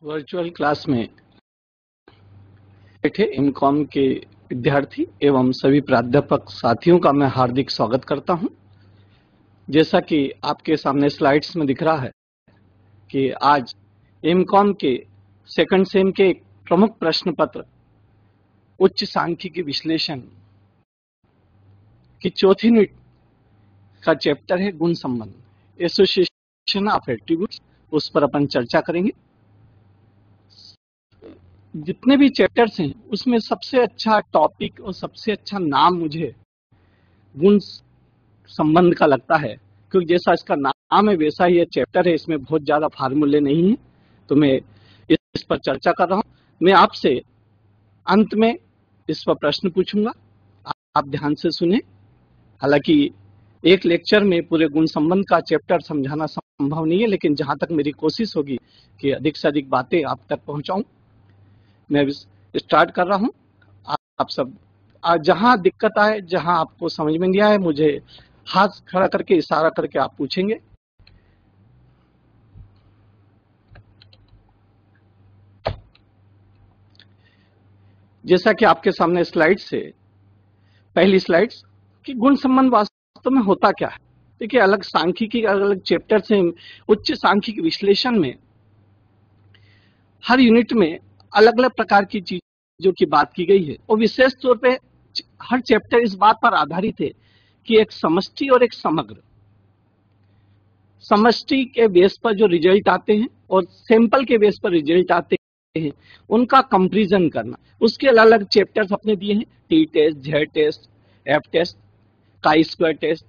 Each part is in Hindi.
वर्चुअल क्लास में बैठे एमकॉम के विद्यार्थी एवं सभी प्राध्यापक साथियों का मैं हार्दिक स्वागत करता हूं। जैसा कि आपके सामने स्लाइड्स में दिख रहा है कि आज एमकॉम के सेकंड सेम के एक प्रमुख प्रश्न पत्र उच्च सांख्यिकी विश्लेषण की चौथी यूनिट का चैप्टर है गुण संबंध, एसोसिएशन ऑफ एट्रीब्यूट्स। उस पर अपन चर्चा करेंगे। जितने भी चैप्टर्स हैं उसमें सबसे अच्छा टॉपिक और सबसे अच्छा नाम मुझे गुण संबंध का लगता है, क्योंकि जैसा इसका नाम है वैसा ही ये चैप्टर है। इसमें बहुत ज्यादा फार्मूले नहीं है, तो मैं इस पर चर्चा कर रहा हूं। मैं आपसे अंत में इस पर प्रश्न पूछूंगा, आप ध्यान से सुने। हालांकि एक लेक्चर में पूरे गुण संबंध का चैप्टर समझाना संभव नहीं है, लेकिन जहां तक मेरी कोशिश होगी कि अधिक से अधिक बातें आप तक पहुंचाऊं। मैं स्टार्ट कर रहा हूं। आप सब जहां दिक्कत आए, जहां आपको समझ में नहीं आए, मुझे हाथ खड़ा करके इशारा करके आप पूछेंगे। जैसा कि आपके सामने स्लाइड्स है, पहली स्लाइड्स कि गुण संबंध वास्तव में होता क्या है। देखिए, अलग सांख्यिकी अलग अलग चैप्टर से उच्च सांख्यिकी विश्लेषण में हर यूनिट में अलग अलग प्रकार की चीजों की बात की गई है, और विशेष तौर पे हर चैप्टर इस बात पर आधारित है कि एक समष्टि और एक समग्र, समष्टि के बेस पर जो रिजल्ट आते हैं और सैंपल के बेस पर रिजल्ट आते हैं, उनका कंपैरिजन करना। उसके अलग अलग चैप्टर्स अपने दिए हैं, T test, Z test, F test, chi square test.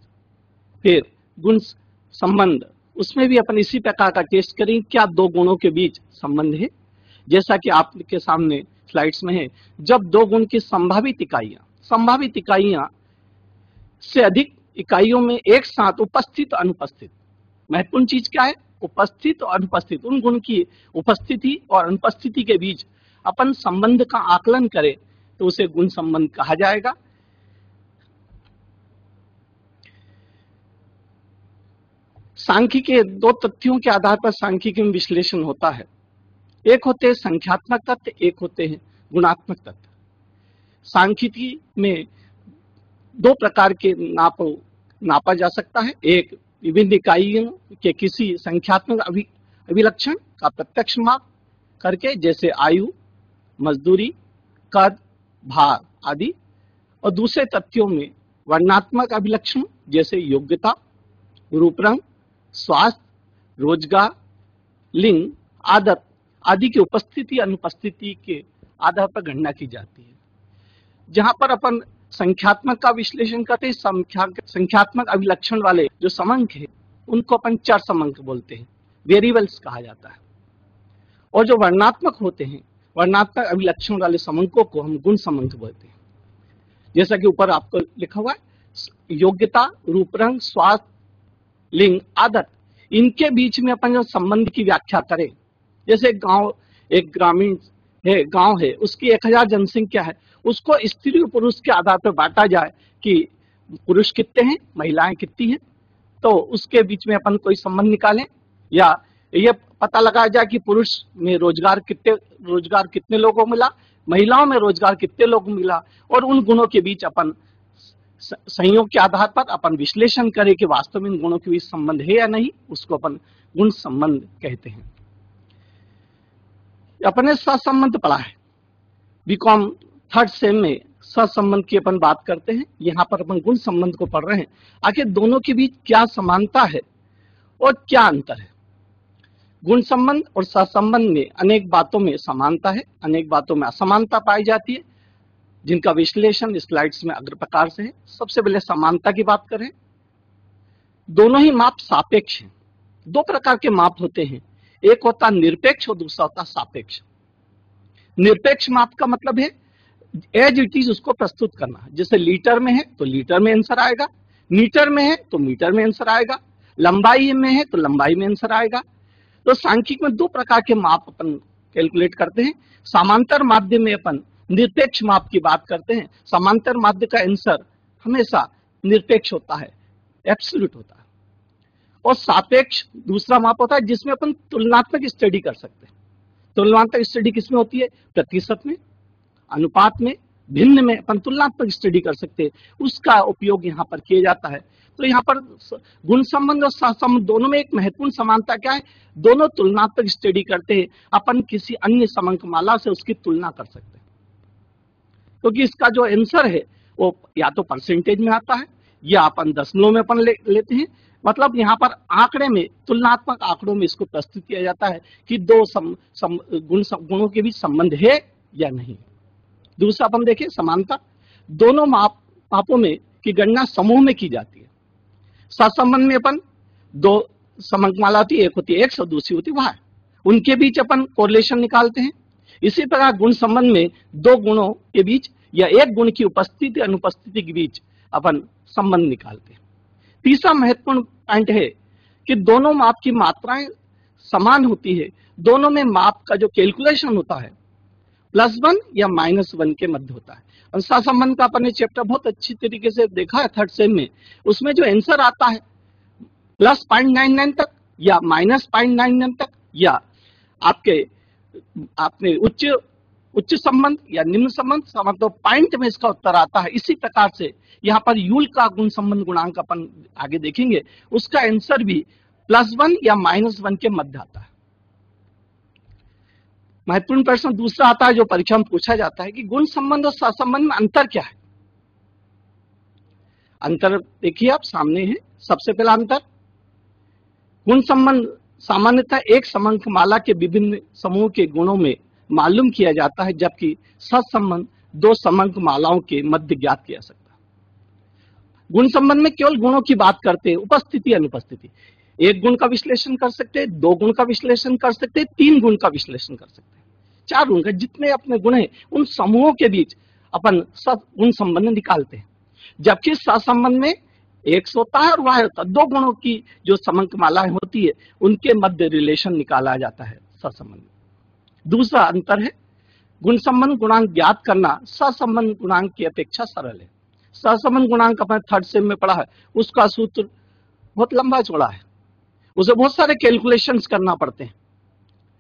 फिर गुण संबंध, उसमें भी अपन इसी प्रकार का टेस्ट करेंगे, क्या दो गुणों के बीच संबंध है। जैसा कि आपके सामने स्लाइड्स में है, जब दो गुण की संभावित इकाइयां से अधिक इकाइयों में एक साथ उपस्थित और अनुपस्थित, महत्वपूर्ण चीज क्या है, उपस्थित और अनुपस्थित, उन गुण की उपस्थिति और अनुपस्थिति के बीच अपन संबंध का आकलन करें तो उसे गुण संबंध कहा जाएगा। सांख्यिकी के दो तथ्यों के आधार पर सांख्यिकी में विश्लेषण होता है। एक होते हैं संख्यात्मक तथ्य, एक होते हैं गुणात्मक तथ्य। सांख्यिकी में दो प्रकार के नापा जा सकता है। एक, विभिन्न इकाइयों के किसी संख्यात्मक अभिलक्षण का प्रत्यक्ष माप करके, जैसे आयु, मजदूरी, कद, भार आदि। और दूसरे तथ्यों में वर्णात्मक अभिलक्षण, जैसे योग्यता, रूप रंग, स्वास्थ्य, रोजगार, लिंग, आदत आदि की उपस्थिति अनुपस्थिति के आधार पर गणना की जाती है। जहां पर अपन संख्यात्मक का विश्लेषण करते हैं, संख्यात्मक अभिलक्षण वाले जो समंक है उनको अपन चर समंक बोलते हैं, वेरिएबल्स कहा जाता है। और जो वर्णात्मक होते हैं, वर्णात्मक अभिलक्षण वाले समंकों को हम गुण समंक बोलते हैं। जैसा कि ऊपर आपको लिखा हुआ है, योग्यता, रूप रंग, स्वास्थ्य, लिंग, आदत, इनके बीच में अपन जो संबंध की व्याख्या करें, जैसे गांव, एक ग्रामीण है, गांव है, उसकी 1000 जनसंख्या है, उसको स्त्री और पुरुष के आधार पर बांटा जाए कि पुरुष कितने हैं, महिलाएं कितनी हैं, तो उसके बीच में अपन कोई संबंध निकालें, या ये पता लगाया जाए कि पुरुष में रोजगार कितने लोगों को मिला, महिलाओं में रोजगार कितने लोगों को मिला, और उन गुणों के बीच अपन संयोग के आधार पर अपन विश्लेषण करें कि वास्तव में इन गुणों के बीच संबंध है या नहीं, उसको अपन गुण संबंध कहते हैं। अपने सहसंबंध पढ़ा है, बीकॉम थर्ड सेम में सहसंबंध की अपन बात करते हैं। यहाँ पर अपन गुण संबंध को पढ़ रहे हैं। आखिर दोनों के बीच क्या समानता है और क्या अंतर है। गुण संबंध और सहसंबंध में अनेक बातों में समानता है, अनेक बातों में असमानता पाई जाती है, जिनका विश्लेषण स्लाइड्स में अग्र प्रकार से है। सबसे पहले समानता की बात करें, दोनों ही माप सापेक्ष हैं। दो प्रकार के माप होते हैं, एक होता निरपेक्ष और दूसरा होता सापेक्ष। निरपेक्ष माप का मतलब है एज इट इज उसको प्रस्तुत करना। जैसे लीटर में है तो लीटर में आंसर आएगा, मीटर में है तो मीटर में आंसर आएगा, लंबाई में है तो लंबाई में आंसर आएगा। तो सांख्यिक में दो प्रकार के माप अपन कैलकुलेट करते हैं। समांतर माध्य में अपन निरपेक्ष माप की बात करते हैं। समांतर माध्य का आंसर हमेशा निरपेक्ष होता है, एब्सोल्यूट होता है। और सापेक्ष दूसरा माप होता है जिसमें अपन तुलनात्मक स्टडी कर सकते हैं। तुलनात्मक स्टडी किसमें होती है? प्रतिशत में, अनुपात में, भिन्न में अपन तुलनात्मक स्टडी कर सकते हैं, उसका उपयोग यहाँ पर किया जाता है। तो यहाँ पर गुण संबंध और सहसंबंध दोनों में एक महत्वपूर्ण समानता क्या है? दोनों तुलनात्मक स्टडी करते हैं, अपन किसी अन्य समंकमाला से उसकी तुलना कर सकते हैं, क्योंकि इसका जो आंसर है वो या तो परसेंटेज में आता है या अपन दशमलव में अपन लेते हैं। मतलब यहाँ पर आंकड़े में, तुलनात्मक आंकड़ों में इसको प्रस्तुत किया जाता है कि दो गुणों के बीच संबंध है या नहीं। दूसरा अपन देखें समानता, दोनों मापों में की गणना समूह में की जाती है। सहसंबंध में अपन दो समंकमाला होती है, एक होती है एक्स और दूसरी होती है वाई, उनके बीच अपन कोरिलेशन निकालते हैं। इसी प्रकार गुण संबंध में दो गुणों के बीच या एक गुण की उपस्थिति अनुपस्थिति के बीच अपन संबंध निकालते हैं। तीसरा महत्वपूर्ण पॉइंट है कि दोनों माप की मात्राएं समान होती है, दोनों में माप का जो कैलकुलेशन होता है +1 या -1 के मध्य होता है। और सहसंबंध का अपन ने चैप्टर बहुत अच्छी तरीके से देखा है 3rd सेम में, उसमें जो आंसर आता है +0.99 तक या -0.99 तक या आपने उच्च संबंध या निम्न संबंध, मतलब पॉइंट में इसका उत्तर आता है। इसी प्रकार से यहाँ पर यूल का गुण संबंध गुणांक अपन आगे देखेंगे, उसका आंसर भी +1 या -1 के मध्य आता है। महत्वपूर्ण प्रश्न दूसरा आता है जो परीक्षा में पूछा जाता है कि गुण संबंध और सहसंबंध में अंतर क्या है? अंतर देखिए आप सामने है। सबसे पहला अंतर, गुण संबंध सामान्यतः एक समंकमाला के विभिन्न समूह के गुणों में मालूम किया जाता है, जबकि सहसंबंध दो समंकमालाओं के मध्य ज्ञात किया सकता है। गुण संबंध में केवल गुणों की बात करते हैं, उपस्थिति अनुपस्थिति। एक गुण का विश्लेषण कर सकते हैं, दो गुण का विश्लेषण कर सकते हैं, तीन गुण का विश्लेषण कर सकते हैं, चार गुण का, जितने अपने गुण हैं उन समूहों के बीच अपन सब गुण संबंध निकालते हैं। जबकि सहसंबंध में एक्स होता है और वाई होता है, दो गुणों की जो समंकमालाएं होती है उनके मध्य रिलेशन निकाला जाता है सहसंबंध में। दूसरा अंतर है, गुण संबंध गुणांक ज्ञात करना सहसंबंध गुणांक की अपेक्षा सरल है। सहसंबंध गुणांक अपने 3rd सेम में पढ़ा है, उसका सूत्र बहुत लंबा चौड़ा है, उसे बहुत सारे कैलकुलेशंस करना पड़ते हैं।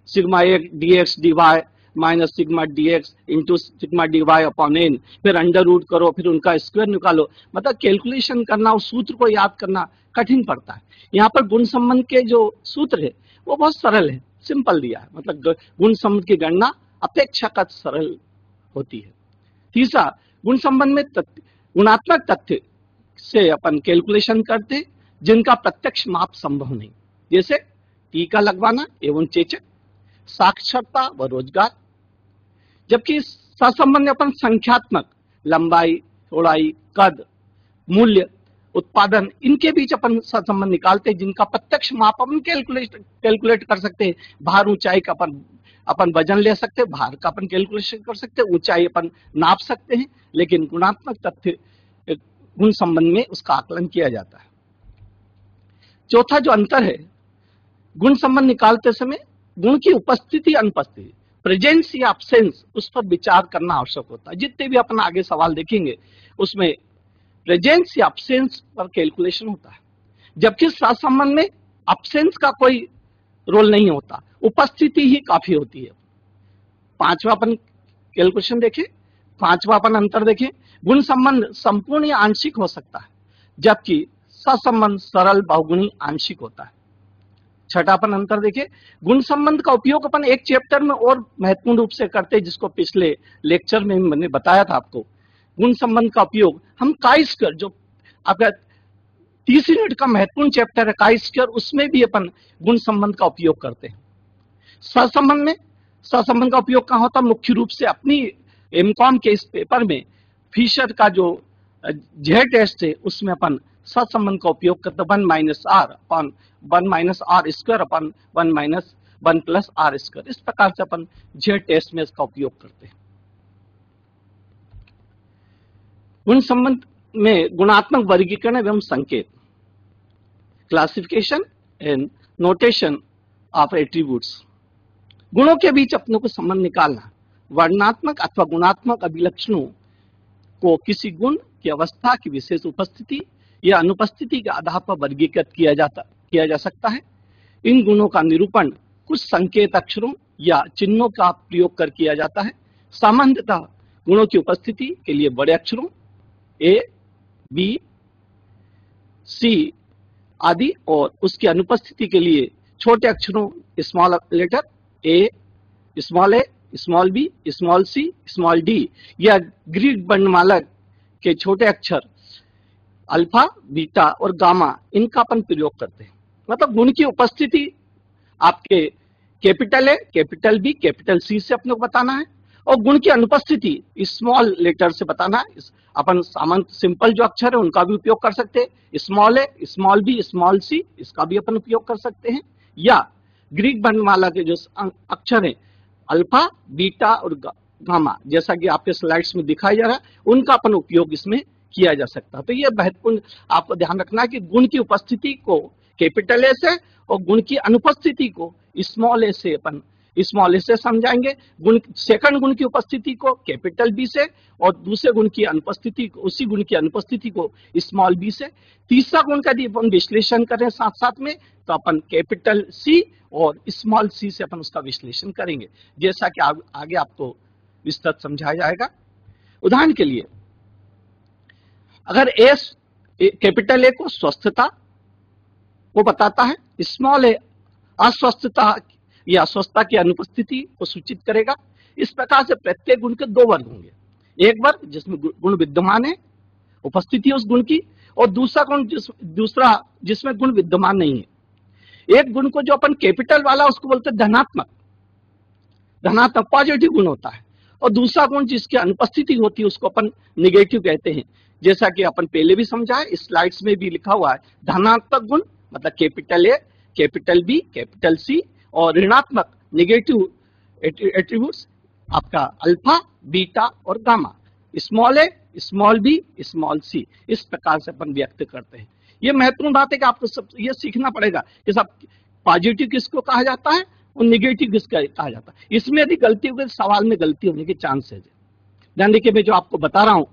सिग्मा ए dx dy minus sigma dx into sigma dy upon n, फिर अंडर रूट करो, फिर उनका स्क्वायर निकालो। मतलब कैलकुलेशन करना, उस सूत्र को याद करना कठिन पड़ता है। यहाँ पर गुण संबंध के जो सूत्र है वो बहुत सरल है, सिंपल दिया है, मतलब गुण संबंध की गणना अपेक्षाकृत सरल होती है। तीसरा, गुण संबंध में गुणात्मक तथ्य से अपन कैलकुलेशन करते हैं जिनका प्रत्यक्ष माप संभव नहीं, जैसे टीका लगवाना एवं चेचक, साक्षरता व रोजगार। जबकि सहसंबंध में अपन संख्यात्मक, लंबाई, चौड़ाई, कद, मूल्य, उत्पादन, इनके बीच अपन सहसंबंध निकालते हैं जिनका प्रत्यक्ष माप अपन कैलकुलेट कर सकते हैं। भार ऊंचाई का अपन वजन ले सकते हैं, भार का अपन कैलकुलेशन कर सकते हैं, ऊंचाई अपन नाप सकते हैं, लेकिन गुणात्मक तथ्य गुण संबंध में उसका आकलन किया जाता है। चौथा जो अंतर है, गुण संबंध निकालते समय गुण की उपस्थिति अनुपस्थिति, प्रेजेंस या एब्सेंस, उस पर विचार करना आवश्यक होता है। जितने भी अपन आगे सवाल देखेंगे उसमें प्रेजेंस या एब्सेंस पर कैलकुलेशन होता है, जबकि सहसंबंध में एब्सेंस का कोई रोल नहीं होता, उपस्थिति ही काफी होती है। पांचवा अपन कैलकुलेशन देखें, पांचवा अपन अंतर देखें, गुण संबंध संपूर्ण या आंशिक हो सकता है, जबकि सहसंबंध सरल बहुगुणी आंशिक होता है। छठा अपन अंतर देखें, गुण संबंध का उपयोग अपन एक चैप्टर में और महत्वपूर्ण रूप से करते हैं, जिसको पिछले लेक्चर में मैंने बताया था आपको। गुण संबंध का उपयोग हम काई स्क्वायर, जो आपका 30 यूनिट का महत्वपूर्ण चैप्टर है काई स्क्वायर, उसमें भी अपन गुण संबंध का उपयोग करते हैं। सहसंबंध में सहसंबंध का उपयोग कहाँ होता है? मुख्य रूप से अपनी एमकॉम के इस पेपर में फिशर का जो जेड टेस्ट है उसमें अपन सहसंबंध का उपयोग करते हैं। 1 minus r upon 1 minus r square upon 1 minus 1 plus r square, इस प्रकार से अपन जेड टेस्ट में इसका उपयोग करते हैं। गुण संबंध में गुणात्मक वर्गीकरण एवं संकेत, classification and notation of attributes. गुणों के बीच अपनों को संबंध निकालना, वर्णनात्मक अथवा गुणात्मक अभिलक्षणों को किसी गुण की अवस्था की विशेष उपस्थिति या अनुपस्थिति के आधार पर वर्गीकृत किया जा सकता है। इन गुणों का निरूपण कुछ संकेत अक्षरों या चिन्हों का प्रयोग कर किया जाता है। सामान्यतः गुणों की उपस्थिति के लिए बड़े अक्षरों ए, बी, सी आदि और उसकी अनुपस्थिति के लिए छोटे अक्षरों small letter a, small a, small b, small c, small d या ग्रीक वर्णमाला के छोटे अक्षर अल्फा, बीटा और गामा, इनका अपन प्रयोग करते हैं। मतलब गुण की उपस्थिति आपके capital A, capital B, capital C से अपने को बताना है और गुण की अनुपस्थिति स्मॉल लेटर से बताना है। अपन सामान्य सिंपल जो अक्षर है उनका भी उपयोग कर सकते हैं, small a, small b, small सी, इसका भी अपन उपयोग कर सकते हैं, या ग्रीक वर्णमाला के जो अक्षर हैं अल्फा, बीटा और गामा, जैसा कि आपके स्लाइड्स में दिखाया जा रहा है, उनका अपन उपयोग इसमें किया जा सकता है। तो ये महत्वपूर्ण आपको ध्यान रखना है कि गुण की उपस्थिति को कैपिटल ए से और गुण की अनुपस्थिति को स्मॉल ए से अपन स्मॉल ए से समझाएंगे, गुण सेकंड गुण की उपस्थिति को कैपिटल बी से और दूसरे गुण की अनुपस्थिति को, उसी गुण की अनुपस्थिति को स्मॉल बी से। तीसरा गुण का यदि अपन विश्लेषण करें साथ साथ में तो अपन कैपिटल सी और स्मॉल सी से अपन उसका विश्लेषण करेंगे, जैसा कि आगे आपको विस्तृत समझाया जाएगा। उदाहरण के लिए अगर ए कैपिटल ए को स्वस्थता को बताता है, स्मॉल ए अस्वस्थता या अस्वस्थता की अनुपस्थिति को सूचित करेगा। इस प्रकार से प्रत्येक गुण के दो वर्ग होंगे, एक वर्ग जिसमें गुण विद्यमान है, उपस्थिति है उस गुण की, और दूसरा गुण दूसरा जिसमें गुण विद्यमान नहीं है। एक गुण को जो अपन कैपिटल वाला उसको बोलते हैं धनात्मक, धनात्मक पॉजिटिव गुण होता है, और दूसरा गुण जिसकी अनुपस्थिति होती है उसको अपन निगेटिव कहते हैं। जैसा कि अपन पहले भी समझा है, इस स्लाइड्स में भी लिखा हुआ है, धनात्मक गुण मतलब capital A, capital B, capital C, और ऋणात्मक नेगेटिव एट्रीब्यूट्स आपका अल्फा, बीटा और gamma, small a, small b, small c, इस प्रकार से अपन व्यक्त करते हैं। ये महत्वपूर्ण बात है कि आपको सब ये सीखना पड़ेगा कि सब पॉजिटिव किसको कहा जाता है और निगेटिव किसको कहा जाता है। इसमें यदि गलती होगी सवाल में गलती होने के चांसेस है। ध्यान देखिए, मैं जो आपको बता रहा हूं,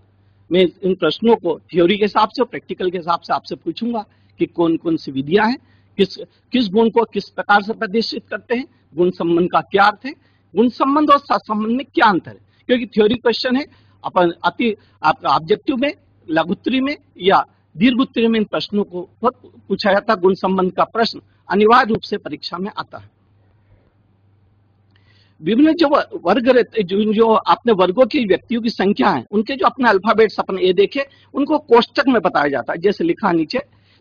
मैं इन प्रश्नों को थ्योरी के हिसाब से और प्रैक्टिकल के हिसाब से आपसे पूछूंगा कि कौन कौन सी विधियां हैं, किस गुण को किस प्रकार से प्रदर्शित करते हैं, गुण संबंध का क्या अर्थ है, गुण संबंध और सहसंबंध में क्या अंतर है। क्योंकि थ्योरी क्वेश्चन है, अपन आपका ऑब्जेक्टिव में, लघुत्तरी में या दीर्घोत्तरी में इन प्रश्नों को बहुत पूछा जाता है। गुण संबंध का प्रश्न अनिवार्य रूप से परीक्षा में आता है। विभिन्न जो वर्ग रहते, जो अपने वर्गों की व्यक्तियों की संख्या है, उनके जो अपने अल्फाबेट्स अपन ये देखे, उनको कोष्टक में बताया जाता है, जैसे लिखा नीचे।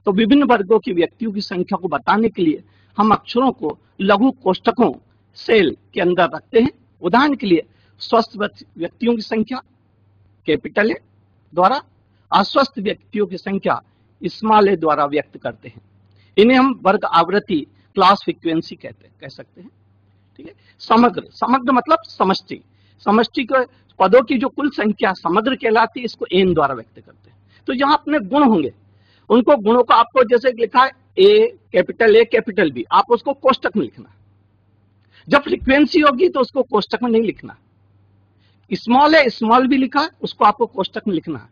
तो विभिन्न वर्गों की व्यक्तियों की संख्या को बताने के लिए हम अक्षरों को लघु कोष्टकों सेल के अंदर रखते हैं। उदाहरण के लिए स्वस्थ व्यक्तियों की संख्या कैपिटल ए द्वारा, अस्वस्थ व्यक्तियों की संख्या स्मॉल ए द्वारा व्यक्त करते हैं। इन्हें हम वर्ग आवृत्ति, क्लास फ्रीक्वेंसी कह सकते हैं। ठीक है। समग्र, समग्र मतलब समष्टि, समष्टि के पदों की जो कुल संख्या समग्र कहलाती है, इसको एन द्वारा व्यक्त करते हैं। तो जहां अपने गुण होंगे, उनको गुणों को आपको जैसे लिखा है ए कैपिटल बी, आप उसको कोष्टक में लिखना। जब फ्रीक्वेंसी होगी तो उसको कोष्टक में नहीं लिखना। स्मॉल है, स्मॉल भी लिखा है, उसको आपको कोष्टक में लिखना है।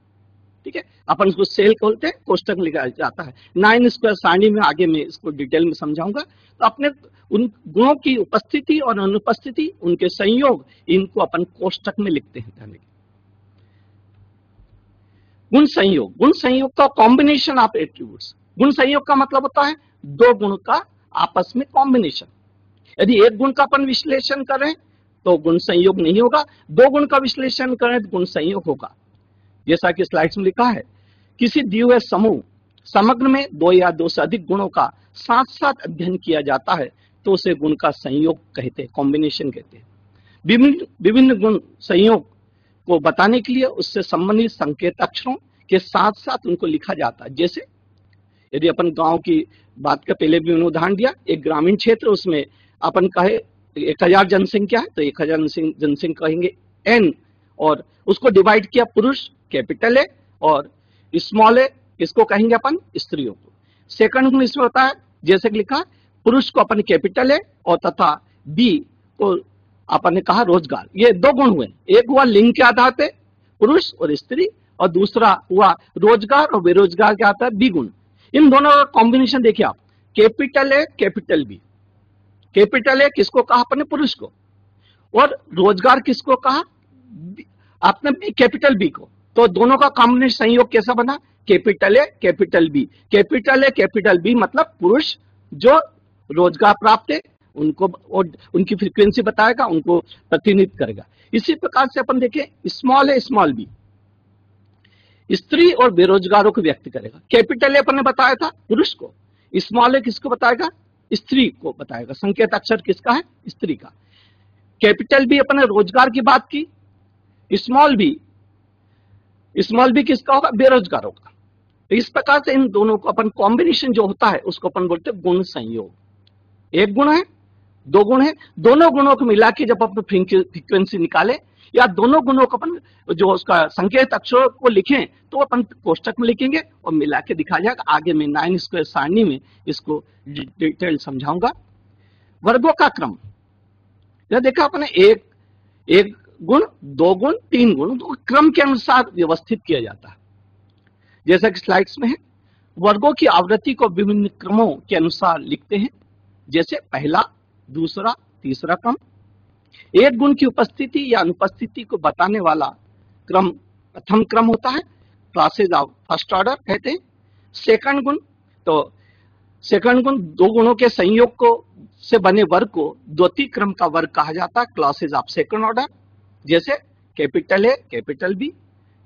ठीक है, अपन उसको सेल खोलते हैं, कोष्टक में लिखा जाता है। 9 स्क्वायर सारणी में आगे मैं इसको डिटेल में समझाऊंगा। तो अपने उन गुणों की उपस्थिति और अनुपस्थिति, उनके संयोग, इनको अपन कोष्टक में लिखते हैं। गुण संयोग, गुण संयोग का कॉम्बिनेशन ऑफ एट्रीब्यूट्स। गुण संयोग का मतलब होता है दो गुण का आपस में कॉम्बिनेशन। यदि एक गुण का अपन विश्लेषण करें तो गुण संयोग नहीं होगा, दो गुण का विश्लेषण करें तो गुण संयोग होगा। जैसा कि स्लाइड्स में लिखा है, किसी दिए हुए समूह समग्र में दो या दो से अधिक गुणों का साथ साथ अध्ययन किया जाता है तो उसे गुण का संयोग कहते हैं, कॉम्बिनेशन कहते हैं। विभिन्न गुण संयोग को बताने के लिए उससे संबंधित संकेत अक्षरों के साथ साथ उनको लिखा जाता है। जैसे यदि अपन गांव की बात का पहले भी उन्होंने उदाहरण दिया, एक ग्रामीण क्षेत्र, उसमें अपन कहे 1000 जनसंख्या है तो 1000 जनसंख्या कहेंगे n, और उसको डिवाइड किया पुरुष कैपिटल ए और स्मॉल ए, इसको कहेंगे अपन स्त्रियों को। सेकंड गुण इसमें होता है, जैसे कि लिखा पुरुष को अपन कैपिटल ए और तथा बी को अपन ने कहा रोजगार। ये दो गुण हुए, एक हुआ लिंग के आधार पे पुरुष और स्त्री, और दूसरा हुआ रोजगार और बेरोजगार के आधार बी गुण। इन दोनों का कॉम्बिनेशन देखिए आप, capital A capital B. Capital A किसको कहा अपन ने, पुरुष को, और रोजगार किसको कहा? आपने बी, कैपिटल बी को। तो दोनों का कॉम्बिनेशन संयोग कैसा बना? Capital A capital B. Capital A capital B मतलब पुरुष जो रोजगार प्राप्त है उनको, और उनकी फ्रीक्वेंसी बताएगा, उनको प्रतिनिधित्व करेगा। इसी प्रकार से अपन देखें, स्मॉल ए स्मॉल बी स्त्री और बेरोजगारों को व्यक्त करेगा। कैपिटल ए अपन ने बताया था पुरुष को, स्मॉल ए किसको बताएगा? स्त्री को बताएगा। संकेत अक्षर किसका है? स्त्री का। कैपिटल बी अपन ने रोजगार की बात की, स्मॉल बी किसका होगा? बेरोजगारों का। तो इस प्रकार से इन दोनों को अपन कॉम्बिनेशन जो होता है उसको अपन बोलते हैं गुण संयोग। एक गुण है, दो गुण है, दोनों गुणों को मिला के जब अपन फ्रीक्वेंसी निकाले या दोनों गुणों को अपन जो उसका संकेत अक्षरों को लिखें तो अपन कोष्टक में लिखेंगे और मिला के दिखा जाएगा। आगे मैं 9 स्क्वायर सारणी में इसको डिटेल समझाऊंगा। वर्गों का क्रम, यह देखा अपने एक गुण, दो गुण, तीन गुण, तो क्रम के अनुसार व्यवस्थित किया जाता है। जैसा कि स्लाइड्स में है, वर्गों की आवृत्ति को विभिन्न क्रमों के अनुसार लिखते हैं, जैसे पहला, दूसरा, तीसरा क्रम। एक गुण की उपस्थिति या अनुपस्थिति को बताने वाला क्रम प्रथम क्रम होता है, क्लासेज ऑफ फर्स्ट ऑर्डर कहते हैं। सेकंड गुण, तो सेकंड गुण दो गुणों के संयोग को से बने वर्ग को द्वितीय क्रम का वर्ग कहा जाता है, क्लासेज ऑफ सेकंड ऑर्डर। जैसे capital A capital B,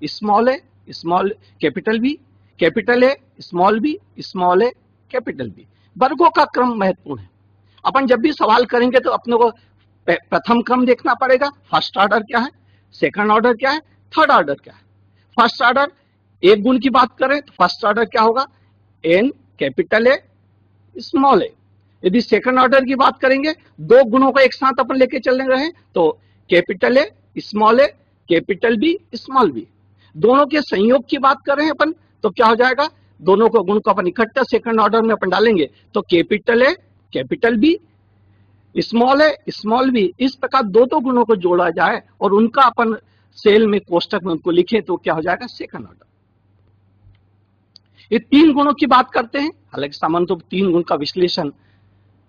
small a small capital B, capital A small b capital B. वर्गों का क्रम महत्वपूर्ण है। अपन जब भी सवाल करेंगे तो अपने को प्रथम क्रम देखना पड़ेगा, फर्स्ट ऑर्डर क्या है, सेकंड ऑर्डर क्या है, थर्ड ऑर्डर क्या है। फर्स्ट ऑर्डर एक गुण की बात करें तो फर्स्ट ऑर्डर क्या होगा? एन कैपिटल ए स्मॉल ए। यदि सेकंड ऑर्डर की बात करेंगे, दो गुणों को एक साथ अपन लेके चल रहे हैं तो capital A small a capital B small b. दोनों के संयोग की बात कर रहे हैं अपन तो क्या हो जाएगा? दोनों को गुण को अपन इकट्ठा सेकंड ऑर्डर में अपन डालेंगे तो capital A capital B small a small b. इस प्रकार दो गुणों को जोड़ा जाए और उनका अपन सेल में कोष्टक में उनको लिखे तो क्या हो जाएगा? Second order. ये तीन गुणों की बात करते हैं। हालांकि सामान्य तो तीन गुण का विश्लेषण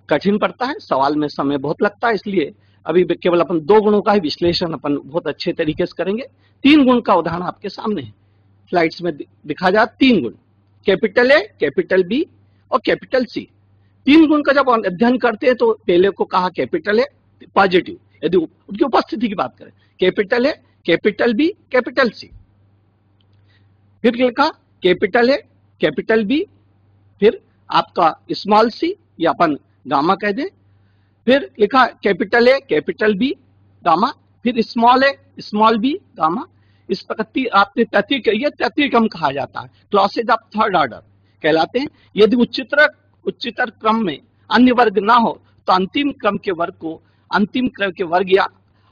कठिन पड़ता है, सवाल में समय बहुत लगता है, इसलिए अभी केवल अपन दो गुणों का ही विश्लेषण अपन बहुत अच्छे तरीके से करेंगे। तीन गुण का उदाहरण आपके सामने है, स्लाइड्स में दिखा जाए। तीन गुण कैपिटल ए कैपिटल बी और कैपिटल सी। तीन गुण का जब अध्ययन करते हैं तो पहले को कहा कैपिटल ए पॉजिटिव, यदि उनकी उपस्थिति की बात करें capital A capital B capital C. फिर लिखा कैपिटल ए कैपिटल बी, फिर आपका स्मॉल सी या अपन गामा कह दें, फिर लिखा capital A capital B gamma, फिर small a small b gamma. इस प्रकार आपने तृतीय क्रम कहा जाता है, क्लासेज ऑफ थर्ड ऑर्डर कहलाते हैं। यदि उच्चतर क्रम में अन्य वर्ग ना हो तो अंतिम क्रम के वर्ग को अंतिम क्रम के वर्ग या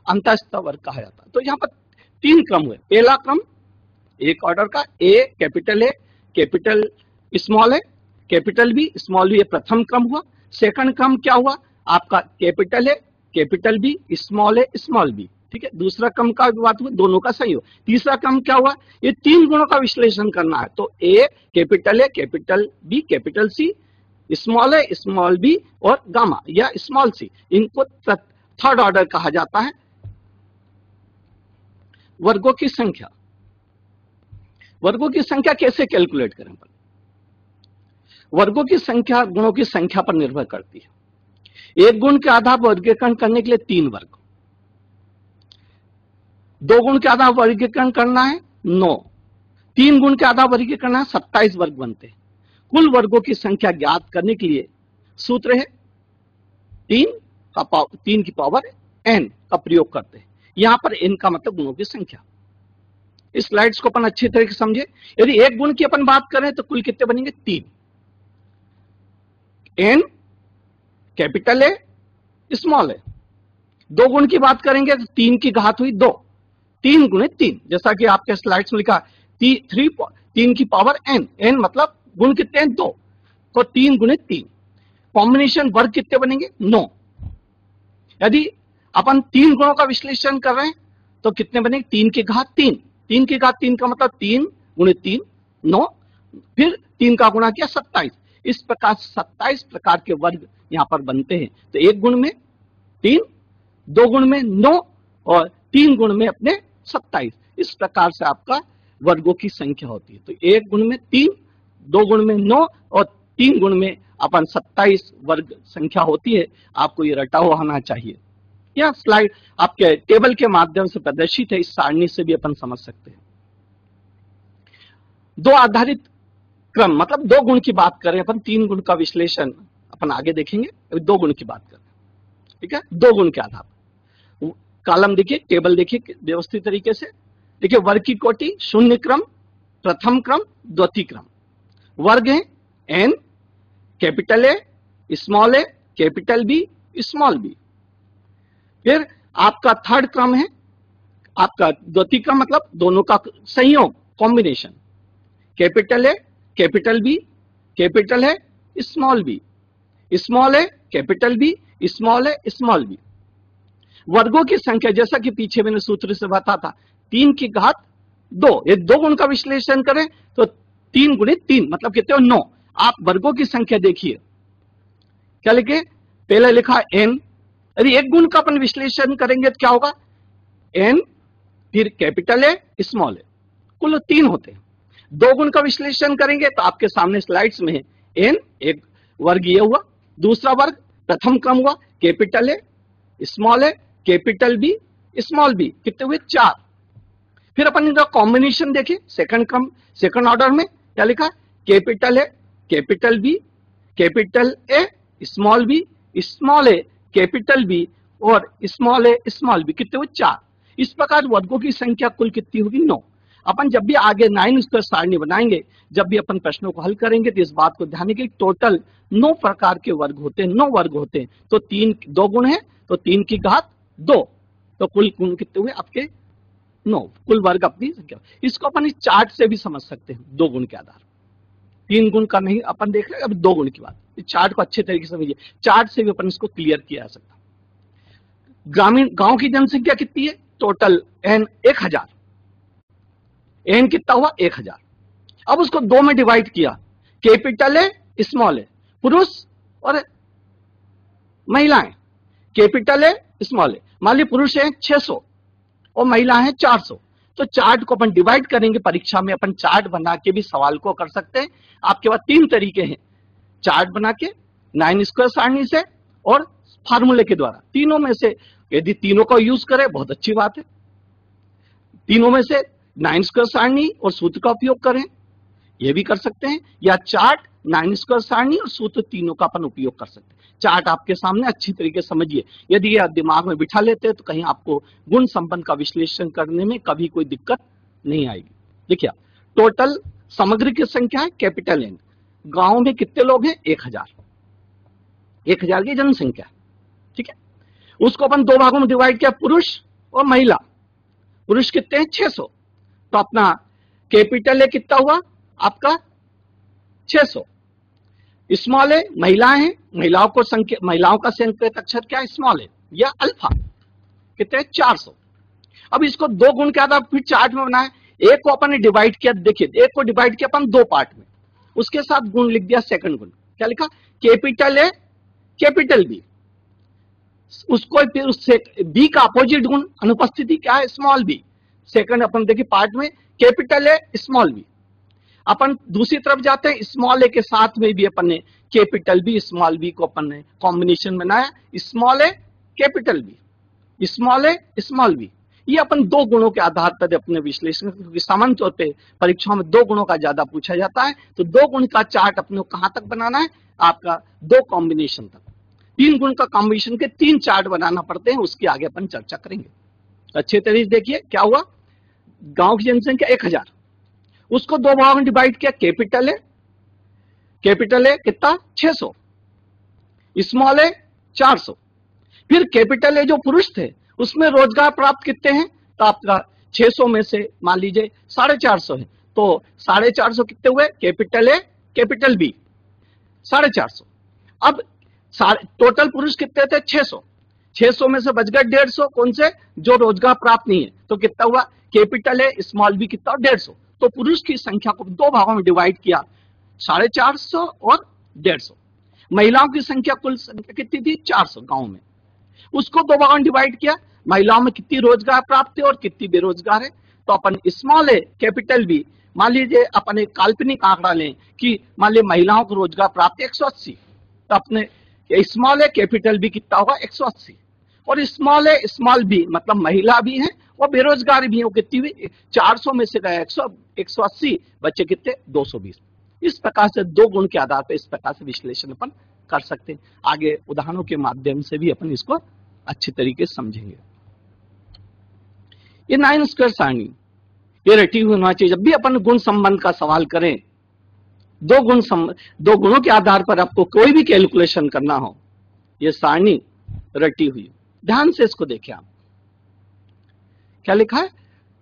अंतस्थ वर्ग कहा जाता है। तो यहाँ पर तीन क्रम हुए। पहला क्रम एक ऑर्डर का A capital small a capital B small b, ये प्रथम क्रम हुआ। सेकंड क्रम क्या हुआ? आपका capital A capital B small b, ठीक है। दूसरा क्रम का बात हुआ, दोनों का संयोग। तीसरा क्रम क्या हुआ? ये तीन गुणों का विश्लेषण करना है तो A capital B capital C small b और गामा या स्मॉल सी, इनको थर्ड ऑर्डर कहा जाता है। वर्गों की संख्या, वर्गों की संख्या कैसे कैलकुलेट करें? वर्गों की संख्या गुणों की संख्या पर निर्भर करती है। एक गुण के आधार पर वर्गीकरण करने के लिए 3 वर्ग, 2 गुण के आधार पर वर्गीकरण करना है 9, 3 गुण के आधार पर वर्गीकरण करना है 27 वर्ग बनते हैं। कुल वर्गों की संख्या ज्ञात करने के लिए सूत्र है 3 की पावर n का प्रयोग करते हैं। यहां पर n का मतलब गुणों की संख्या। इस स्लाइड्स को अपन अच्छी तरह से समझे। यदि एक गुण की अपन बात करें तो कुल कितने बनेंगे? 3। n कैपिटल ए स्मॉल ए। 2 गुण की बात करेंगे तो 3 की घात हुई 2, 3 गुणे 3, जैसा कि आपके स्लाइड्स में लिखा 3 की पावर n मतलब गुण कितने हैं? 2, तो 3 गुणे 3। कॉम्बिनेशन वर्ग कितने बनेंगे? 9। यदि अपन 3 गुणों का विश्लेषण कर रहे हैं तो कितने बनेंगे? 3 की घात 3, 3 की घात 3 का मतलब 3 गुणे 3 9, फिर 3 का गुणा किया 27। इस प्रकार 27 प्रकार के वर्ग यहां पर बनते हैं। तो एक गुण में 3, 2 गुण में 9 और 3 गुण में अपने 27। इस प्रकार से आपका वर्गों की संख्या होती है। तो 1 गुण में 3, 2 गुण में 9 और 3 गुण में अपन 27 वर्ग संख्या होती है। आपको ये रटा हुआ होना चाहिए। यह स्लाइड आपके टेबल के माध्यम से प्रदर्शित है। इस सारणी से भी अपन समझ सकते हैं। 2 आधारित क्रम, मतलब 2 गुण की बात करें अपन, 3 गुण का विश्लेषण अपन आगे देखेंगे। 2 गुण की बात करें, ठीक है। 2 गुण के आधार पर कॉलम देखिए, टेबल देखिए व्यवस्थित तरीके से। देखिए वर्ग की कोटि, शून्य क्रम, प्रथम क्रम, द्वितीय क्रम। वर्ग है N, capital A, small a, capital B, small b. फिर आपका थर्ड क्रम है आपका द्वितीय क्रम, मतलब दोनों का संयोग, combination. Capital A, capital B, capital A small b, small a capital B, small a small b. वर्गों की संख्या जैसा कि पीछे मैंने सूत्र से बताया था, 3 की घात 2। ये 2 गुण का विश्लेषण करें तो 3 गुणित 3 मतलब कितने हो, 9। आप वर्गों की संख्या देखिए, क्या लिखे, पहले लिखा n। यदि 1 गुण का अपन विश्लेषण करेंगे तो क्या होगा, n फिर कैपिटल है स्मॉल है, कुल 3 होते हैं। 2 गुण का विश्लेषण करेंगे तो आपके सामने स्लाइड्स में है n, एक वर्ग ये हुआ, दूसरा वर्ग प्रथम क्रम हुआ, capital A small a, capital B, small b, कितने हुए 4। फिर अपन इनका कॉम्बिनेशन देखें, सेकंड क्रम, सेकंड ऑर्डर में क्या लिखा, capital A capital B, capital A, small b, small a, capital B और स्मॉल ए स्मॉल बी, कितने हुए 4। इस प्रकार वर्गों की संख्या कुल कितनी होगी, 9। अपन जब भी आगे 9 स्क्वायर सारणी बनाएंगे, जब भी अपन प्रश्नों को हल करेंगे तो इस बात को ध्यान रखिए, टोटल 9 प्रकार के वर्ग होते हैं, 9 वर्ग होते हैं। तो 2 गुण है तो 3 की घात 2, तो कुल गुण कितने हुए आपके 9, कुल वर्ग अपनी संख्या। इसको अपन इस चार्ट से भी समझ सकते हैं, 2 गुण के आधार। 3 गुण का नहीं अपन देख रहे हैं, अब 2 गुण की बात। इस चार्ट को अच्छे तरीके से समझिए, चार्ट से भी अपन इसको क्लियर किया जा सकता। ग्रामीण गांव की जनसंख्या कितनी है, टोटल n 1000, n कितना हुआ 1000। अब उसको 2 में डिवाइड किया, कैपिटल है स्मॉल है, पुरुष और महिलाएं, कैपिटल है स्मॉल है। मान ली पुरुष है 600 और महिला है 400, तो चार्ट को अपन डिवाइड करेंगे। परीक्षा में अपन चार्ट बना के भी सवाल को कर सकते हैं। आपके पास 3 तरीके हैं, चार्ट बना के, 9 स्क्वायर सारणी से और फार्मूले के द्वारा। तीनों में से यदि तीनों का यूज करें बहुत अच्छी बात है, तीनों में से 9 स्क्वायर सारणी और सूत्र का उपयोग करें, यह भी कर सकते हैं, या चार्ट, 9 स्क्वायर सारणी और सूत्र, तीनों का अपन उपयोग कर सकते हैं। चार्ट आपके सामने अच्छी तरीके से समझिए, यदि यह दिमाग में बिठा लेते हैं तो कहीं आपको गुण संबंध का विश्लेषण करने में कभी कोई दिक्कत नहीं आएगी। देखिए टोटल समग्र की संख्या है कैपिटल एन, गांव में कितने लोग हैं 1000 की जनसंख्या, ठीक है। उसको अपन 2 भागों में डिवाइड किया, पुरुष और महिला। पुरुष कितने हैं 600, तो अपना कैपिटल है कितना हुआ आपका 600, स्मॉल है महिलाएं हैं, महिलाओं का संकेत अक्षर क्या है, स्मॉल है या अल्फा, कितने 400। अब इसको 2 गुण के आधार फिर चार्ट में बनाए, एक को अपन ने डिवाइड किया, देखिए एक को डिवाइड किया अपन 2 पार्ट में, उसके साथ गुण लिख दिया, सेकंड गुण क्या लिखा, कैपिटल है कैपिटल बी, उसको फिर उससे बी का अपोजिट गुण अनुपस्थिति क्या है, स्मॉल बी। सेकंड अपन देखिए पार्ट में कैपिटल है स्मॉल बी। अपन दूसरी तरफ जाते हैं, स्मॉल ए के साथ में भी अपन ने कैपिटल बी स्मॉल बी को अपन ने कॉम्बिनेशन बनाया, small a capital B, small a small b. ये अपन 2 गुणों के आधार पर अपने विश्लेषण, क्योंकि सामान्य तौर पे परीक्षाओं में 2 गुणों का ज्यादा पूछा जाता है, तो 2 गुण का चार्ट अपने कहां तक बनाना है, आपका 2 कॉम्बिनेशन तक। 3 गुण का कॉम्बिनेशन के 3 चार्ट बनाना पड़ते हैं, उसकी आगे अपन चर्चा करेंगे। अच्छे तरीके से देखिए क्या हुआ, गांव की जनसंख्या 1000, उसको 2 भागों में डिवाइड किया, कैपिटल है कितना 600, स्मॉल है 400। फिर कैपिटल है जो पुरुष थे उसमें रोजगार प्राप्त कितने हैं, तो आपका 600 में से मान लीजिए 450 है, तो 450 कितने हुए, कैपिटल है कैपिटल बी 450। अब टोटल पुरुष कितने थे 600, 600 में से बच गए 150, कौन से, जो रोजगार प्राप्त नहीं है, तो कितना हुआ, कैपिटल है स्मॉल बी कितना 150। तो पुरुष की संख्या को 2 भागों में डिवाइड किया, 450 और 150। महिलाओं की संख्या कुल संख्या कितनी थी 400 गांव में, उसको दो भागों में डिवाइड किया, महिलाओं में कितनी रोजगार प्राप्त है और कितनी बेरोजगार है। तो अपन स्मॉल ए कैपिटल बी, मान लीजिए अपन एक काल्पनिक आंकड़ा लें कि मान लीजिए महिलाओं को रोजगार प्राप्त 180, तो अपने स्मॉल ए कैपिटल बी कितना होगा 180, और स्मॉल ए स्मॉल बी मतलब महिला भी है और बेरोजगार भी है, वो कितनी हुई 400 में से गए 180, बच्चे कितने 220। इस प्रकार से दो गुण के आधार पर इस प्रकार से विश्लेषण अपन कर सकते हैं। आगे उदाहरणों के माध्यम से भी अपन इसको अच्छी तरीके से समझेंगे। ये 9 स्क्वायर सारणी ये रटी हुई होना चाहिए। जब भी अपन गुण संबंध का सवाल करें, दो गुणों के आधार पर आपको कोई भी कैलकुलेशन करना हो, ये सारणी रटी हुई। ध्यान से इसको देखें आप, क्या लिखा है,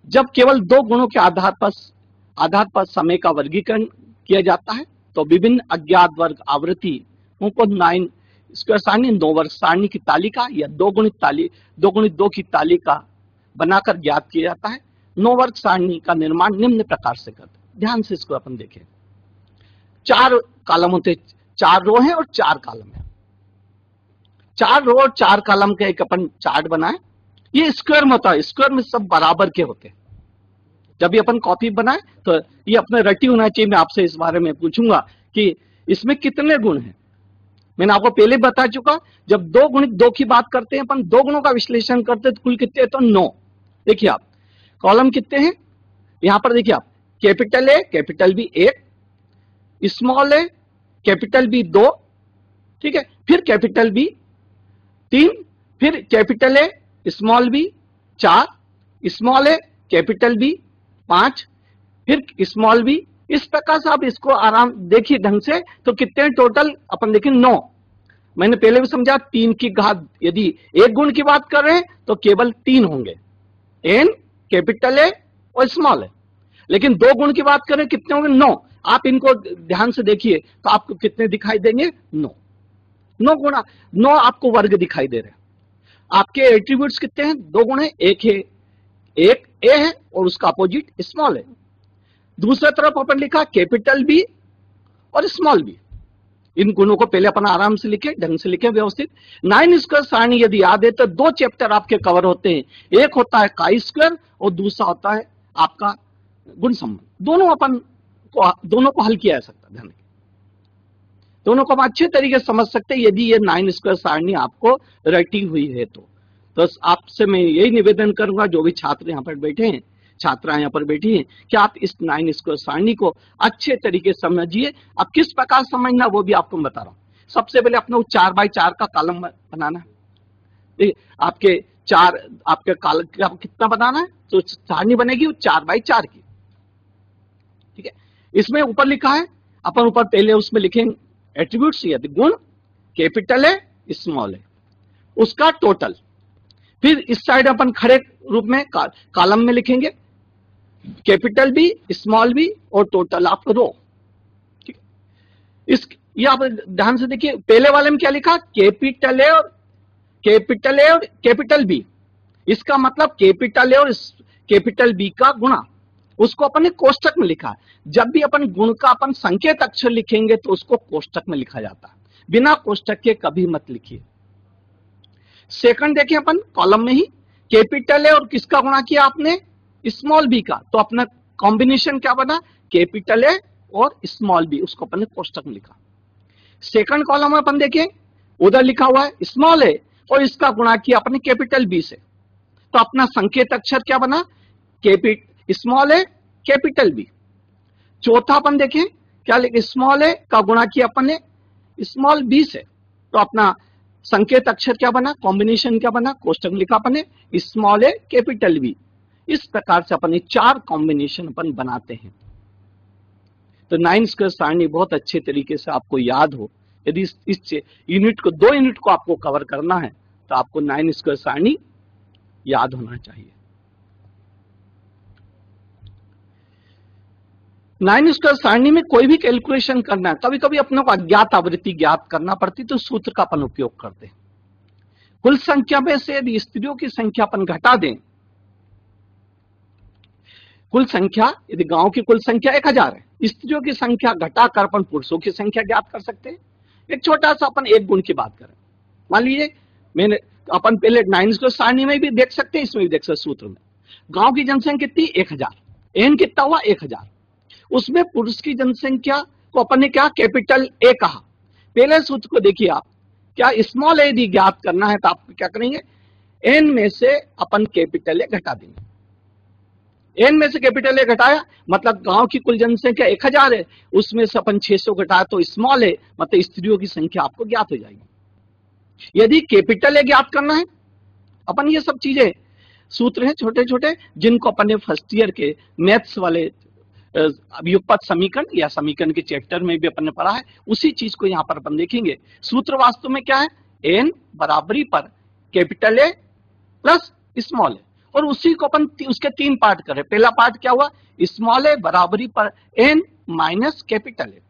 जब केवल दो गुणों के आधार पर समय का वर्गीकरण किया जाता है तो विभिन्न अज्ञात वर्ग आवृत्ति को 9 स्क्वायर सारणी 9 वर्ग सारणी की तालिका या 2 गुणित 2 की तालिका बनाकर ज्ञात किया जाता है। 9 वर्ग सारणी का निर्माण निम्न प्रकार से करते हैं। ध्यान से इसको अपन देखें, 4 कॉलम होते, 4 रो हैं और 4 कॉलम है। 4 रो और 4 कॉलम का एक अपन चार्ट बनाए। ये स्क्वायर में होता है, स्क्वायर में सब बराबर के होते हैं। जब भी अपन कॉपी बनाए तो ये अपने रटी होना चाहिए। मैं आपसे इस बारे में पूछूंगा कि इसमें कितने गुण हैं। मैंने आपको पहले बता चुका, जब 2 गुणित 2 की बात करते हैं अपन, 2 गुणों का विश्लेषण करते हैं तो कुल कितने, तो 9। देखिए आप कॉलम कितने हैं, यहां पर देखिए आप, capital A capital B 1, small a capital B 2, ठीक है, फिर कैपिटल बी 3, फिर capital A small b 4, small a capital B 5, फिर स्मॉल बी। इस प्रकार से आप इसको आराम देखिए ढंग से, तो कितने टोटल अपन देखें 9। मैंने पहले भी समझा 3 की घात, यदि एक गुण की बात कर रहे हैं तो केवल 3 होंगे, एन कैपिटल ए और स्मॉल ए। लेकिन 2 गुण की बात करें कितने होंगे 9। आप इनको ध्यान से देखिए तो आपको कितने दिखाई देंगे 9। 9 गुणा 9 आपको वर्ग दिखाई दे रहे हैं। आपके एट्रीब्यूट्स कितने हैं, 2 गुण है, एक है, एक ए है और उसका अपोजिट स्मॉल है। दूसरी तरफ अपन लिखा कैपिटल बी और स्मॉल बी। इन गुणों को पहले अपन आराम से लिखे, ढंग से लिखे व्यवस्थित। 9 स्क्वायर सारणी यदि याद है तो 2 चैप्टर आपके कवर होते हैं। एक होता है काई स्क्वायर और दूसरा होता है आपका गुण संबंध। दोनों को हल किया जा सकता है, ध्यान रखिए। दोनों को हम अच्छे तरीके से समझ सकते हैं यदि ये 9 स्क्वायर सारणी आपको रटी हुई है तो आपसे मैं यही निवेदन करूंगा, जो भी छात्र यहाँ पर बैठे हैं, छात्राएं यहाँ पर बैठी हैं, कि आप इस 9 स्क्वायर सारणी को अच्छे तरीके से समझिए। अब किस प्रकार समझना वो भी आपको बता रहा हूं। सबसे पहले अपने 4 बाई 4 का कॉलम बनाना है। देखिए आपके कॉलम कितना बनाना है, तो सारणी बनेगी 4 बाई 4 की, ठीक है। इसमें ऊपर लिखा है, अपन ऊपर पहले उसमें लिखेंगे एट्रीब्यूट्स यदि गुण कैपिटल है स्मॉल है उसका टोटल। फिर इस साइड अपन खड़े रूप में कॉलम में लिखेंगे कैपिटल बी स्मॉल बी और टोटल ऑफ रो, ठीक है। ये आप ध्यान से देखिए, पहले वाले में क्या लिखा, कैपिटल ए और कैपिटल बी। इसका मतलब कैपिटल ए और कैपिटल बी का गुणा, उसको अपन ने कोष्टक में लिखा है। जब भी अपन गुण का अपन संकेत अक्षर लिखेंगे तो उसको कोष्टक में लिखा जाता है, बिना कोष्टक के कभी मत लिखिए। सेकंड देखिए अपन कॉलम में ही कैपिटल है और किसका गुणा किया आपने, स्मॉल बी का, तो अपना कॉम्बिनेशन क्या बना, कैपिटल है और स्मॉल बी, उसको अपन ने कोष्टक में लिखा। सेकंड कॉलम में अपन देखें उधर लिखा हुआ है स्मॉल है और इसका गुणा किया अपने कैपिटल बी से, तो अपना संकेत अक्षर क्या बना, स्मॉल है कैपिटल बी। चौथा अपन देखें क्या लिखे, स्मॉल है का गुणा किया अपन ने स्मॉल बी से, तो अपना संकेत अक्षर क्या बना, कॉम्बिनेशन क्या बना, कोष्टक लिखा अपन ने स्मॉल ए कैपिटल बी। इस प्रकार से अपन 4 कॉम्बिनेशन अपन बनाते हैं। तो 9 स्क्वायर सारणी बहुत अच्छे तरीके से आपको याद हो। यदि इस यूनिट को 2 यूनिट को आपको कवर करना है तो आपको 9 स्क्वायर सारणी याद होना चाहिए। 9 स्क्वायर सारणी में कोई भी कैलकुलेशन करना है, कभी कभी अपने को अज्ञात आवृत्ति ज्ञात करना पड़ती, तो सूत्र का अपन उपयोग करते हैं। कुल संख्या में से यदि स्त्रियों की संख्या अपन घटा दें, कुल संख्या यदि गांव की कुल संख्या 1000 है, स्त्रियों की संख्या घटाकर अपन पुरुषों की संख्या ज्ञात कर सकते हैं। एक छोटा सा अपन एक गुण की बात करें, मान लीजिए मैंने अपन पहले 9 स्क्वायर सारणी में भी देख सकते हैं, इसमें भी देख सकते हैं। सूत्र में गांव की जनसंख्या कितनी? 1000। एन कितना हुआ? 1000। उसमें पुरुष की जनसंख्या को अपन ने क्या कैपिटल ए कहा। पहले सूत्र को देखिए आप, क्या स्मॉल ए यदि ज्ञात करना है तो आप क्या करेंगे, एन में से अपन कैपिटल ए घटा देंगे। एन में से कैपिटल ए घटाया मतलब गांव की कुल जनसंख्या 1000 है, उसमें से अपन 600 घटाया तो स्मॉल ए मतलब स्त्रियों की संख्या आपको ज्ञात हो जाएगी। यदि कैपिटल ए ज्ञात करना है, अपन ये सब चीजें सूत्र हैं छोटे छोटे जिनको अपन ने फर्स्ट ईयर के मैथ्स वाले युगपत समीकरण या समीकरण के चैप्टर में भी अपन ने पढ़ा है, उसी चीज को यहां पर अपन देखेंगे। सूत्र वास्तव में क्या है? एन बराबरी पर कैपिटल ए प्लस स्मॉल ए, और उसी को अपन उसके 3 पार्ट करें। पहला पार्ट क्या हुआ? स्मॉल ए बराबरी पर एन माइनस कैपिटल ए।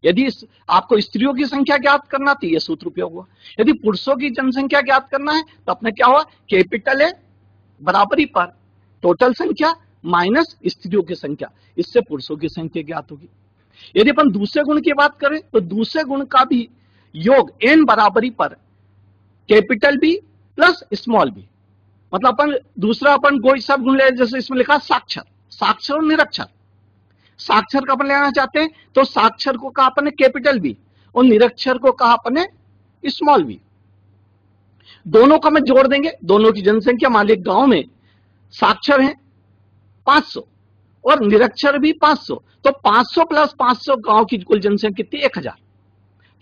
यदि आपको स्त्रियों की संख्या ज्ञात करना तो यह सूत्र उपयोग हुआ। यदि पुरुषों की जनसंख्या ज्ञात करना है तो अपने क्या हुआ? कैपिटल ए बराबरी पर टोटल संख्या माइनस स्त्रियों की संख्या, इससे पुरुषों की संख्या ज्ञात होगी। यदि अपन दूसरे गुण की बात करें तो दूसरे गुण का भी योग एन बराबरी पर capital B plus small b, मतलब अपन दूसरा अपन कोई सब गुण ले, जैसे इसमें लिखा साक्षर, साक्षर और निरक्षर। साक्षर का अपन लेना चाहते हैं तो साक्षर को कहा अपन ने कैपिटल बी और निरक्षर को कहा अपन ने स्मॉल बी। दोनों का मैं जोड़ देंगे, दोनों की जनसंख्या मान लीजिए गांव में साक्षर है 500 और निरक्षर भी 500, तो 500 प्लस 500 गांव की कुल जनसंख्या कितनी? 1000।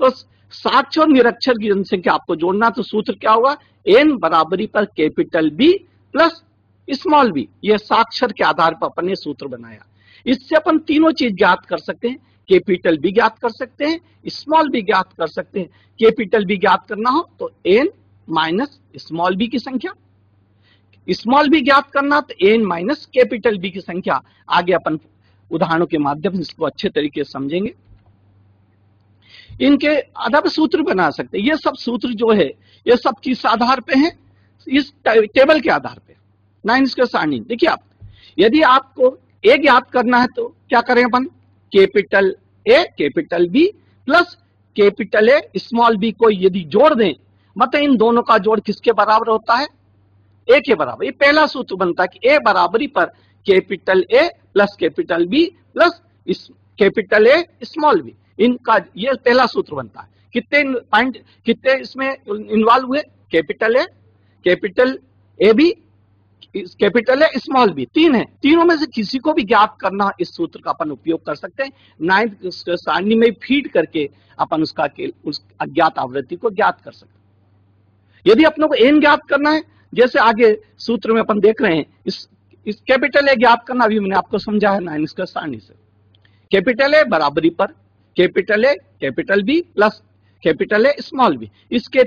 तो साक्षर और निरक्षर की जनसंख्या आपको जोड़ना, तो सूत्र क्या होगा? एन बराबरी पर capital B plus small b. यह साक्षर के आधार पर अपन ने सूत्र बनाया। इससे अपन तीनों चीज ज्ञात कर सकते हैं, कैपिटल बी ज्ञात कर सकते हैं, स्मॉल बी ज्ञात कर सकते हैं। कैपिटल बी ज्ञात करना हो तो एन माइनस स्मॉल बी की संख्या, स्मॉल बी ज्ञात करना तो एन माइनस कैपिटल बी की संख्या। आगे अपन उदाहरणों के माध्यम से इसको अच्छे तरीके से समझेंगे। इनके आधार पर सूत्र बना सकते हैं। ये सब सूत्र जो है ये सब किस आधार पे है? इस टेबल के आधार पे। 9 स्क्वायर सारणी देखिए आप, यदि आपको ए ज्ञात करना है तो क्या करें अपन? Capital A capital B plus capital A small b को यदि जोड़ दें, मतलब इन दोनों का जोड़ किसके बराबर होता है? ए के बराबर। ये पहला सूत्र बनता है कि ए बराबरी पर capital A plus capital B plus capital A small b, इनका ये पहला सूत्र बनता है। कितने पॉइंट, कितने इसमें इन्वॉल्व हुए? Capital A B, capital A small b, 3 है। तीनों में से किसी को भी ज्ञात करना इस सूत्र का अपन उपयोग कर सकते हैं। 9 सारणी में फीड करके अपन उसका उस अज्ञात आवृत्ति को ज्ञात कर सकते हैं। यदि अपनों को एन ज्ञात करना है, जैसे आगे सूत्र में अपन देख रहे हैं, इस कैपिटल ए ज्ञात करना अभी मैंने आपको समझा है 9 स्क्वायर सारणी से। कैपिटल ए बराबरी पर capital A capital B plus capital A small b, इसके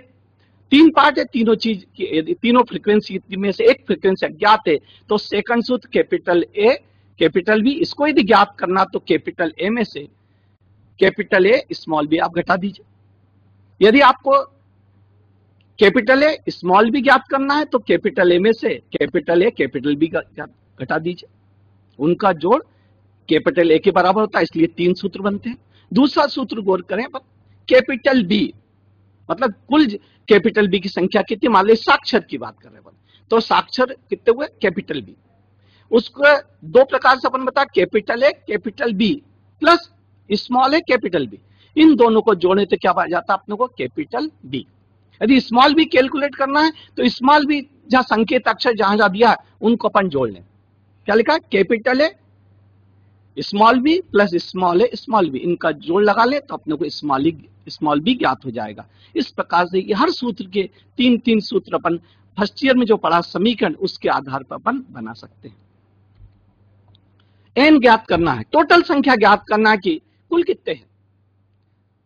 3 पार्ट है। तीनों चीज यदि तीनों फ्रीक्वेंसी में से एक फ्रीक्वेंसी अज्ञात है तो सेकंड सूत्र कैपिटल ए कैपिटल बी, इसको यदि ज्ञात करना तो कैपिटल ए में से कैपिटल ए स्मॉल बी आप घटा दीजिए। यदि आपको कैपिटल ए स्मॉल बी ज्ञात करना है तो कैपिटल ए में से कैपिटल ए कैपिटल बी घटा दीजिए। उनका जोड़ कैपिटल ए के बराबर होता है, इसलिए 3 सूत्र बनते हैं। दूसरा सूत्र गौर करें पर कैपिटल बी, मतलब कुल कैपिटल बी की संख्या कितनी? मान लीजिए साक्षर की बात कर रहे हैं तो साक्षर कितने हुए? Capital B. उसको 2 प्रकार से अपन बता, capital A capital B plus small a capital B. इन दोनों को जोड़ने तो क्या आ जाता है अपने को? Capital B. यदि स्मॉल बी कैलकुलेट करना है तो स्मॉल बी जहां संकेत अक्षर जहां जहां दिया है उनको अपन जोड़ लें। क्या लिखा? Capital A small b plus small a small b, इनका जोड़ लगा ले तो अपने को स्मॉल बी ज्ञात हो जाएगा। इस प्रकार से हर सूत्र के 3 सूत्र अपन फर्स्ट ईयर में जो पढ़ा समीकरण उसके आधार पर अपन बना सकते हैं। एन ज्ञात करना है, टोटल संख्या ज्ञात करना है कि कुल कितने हैं?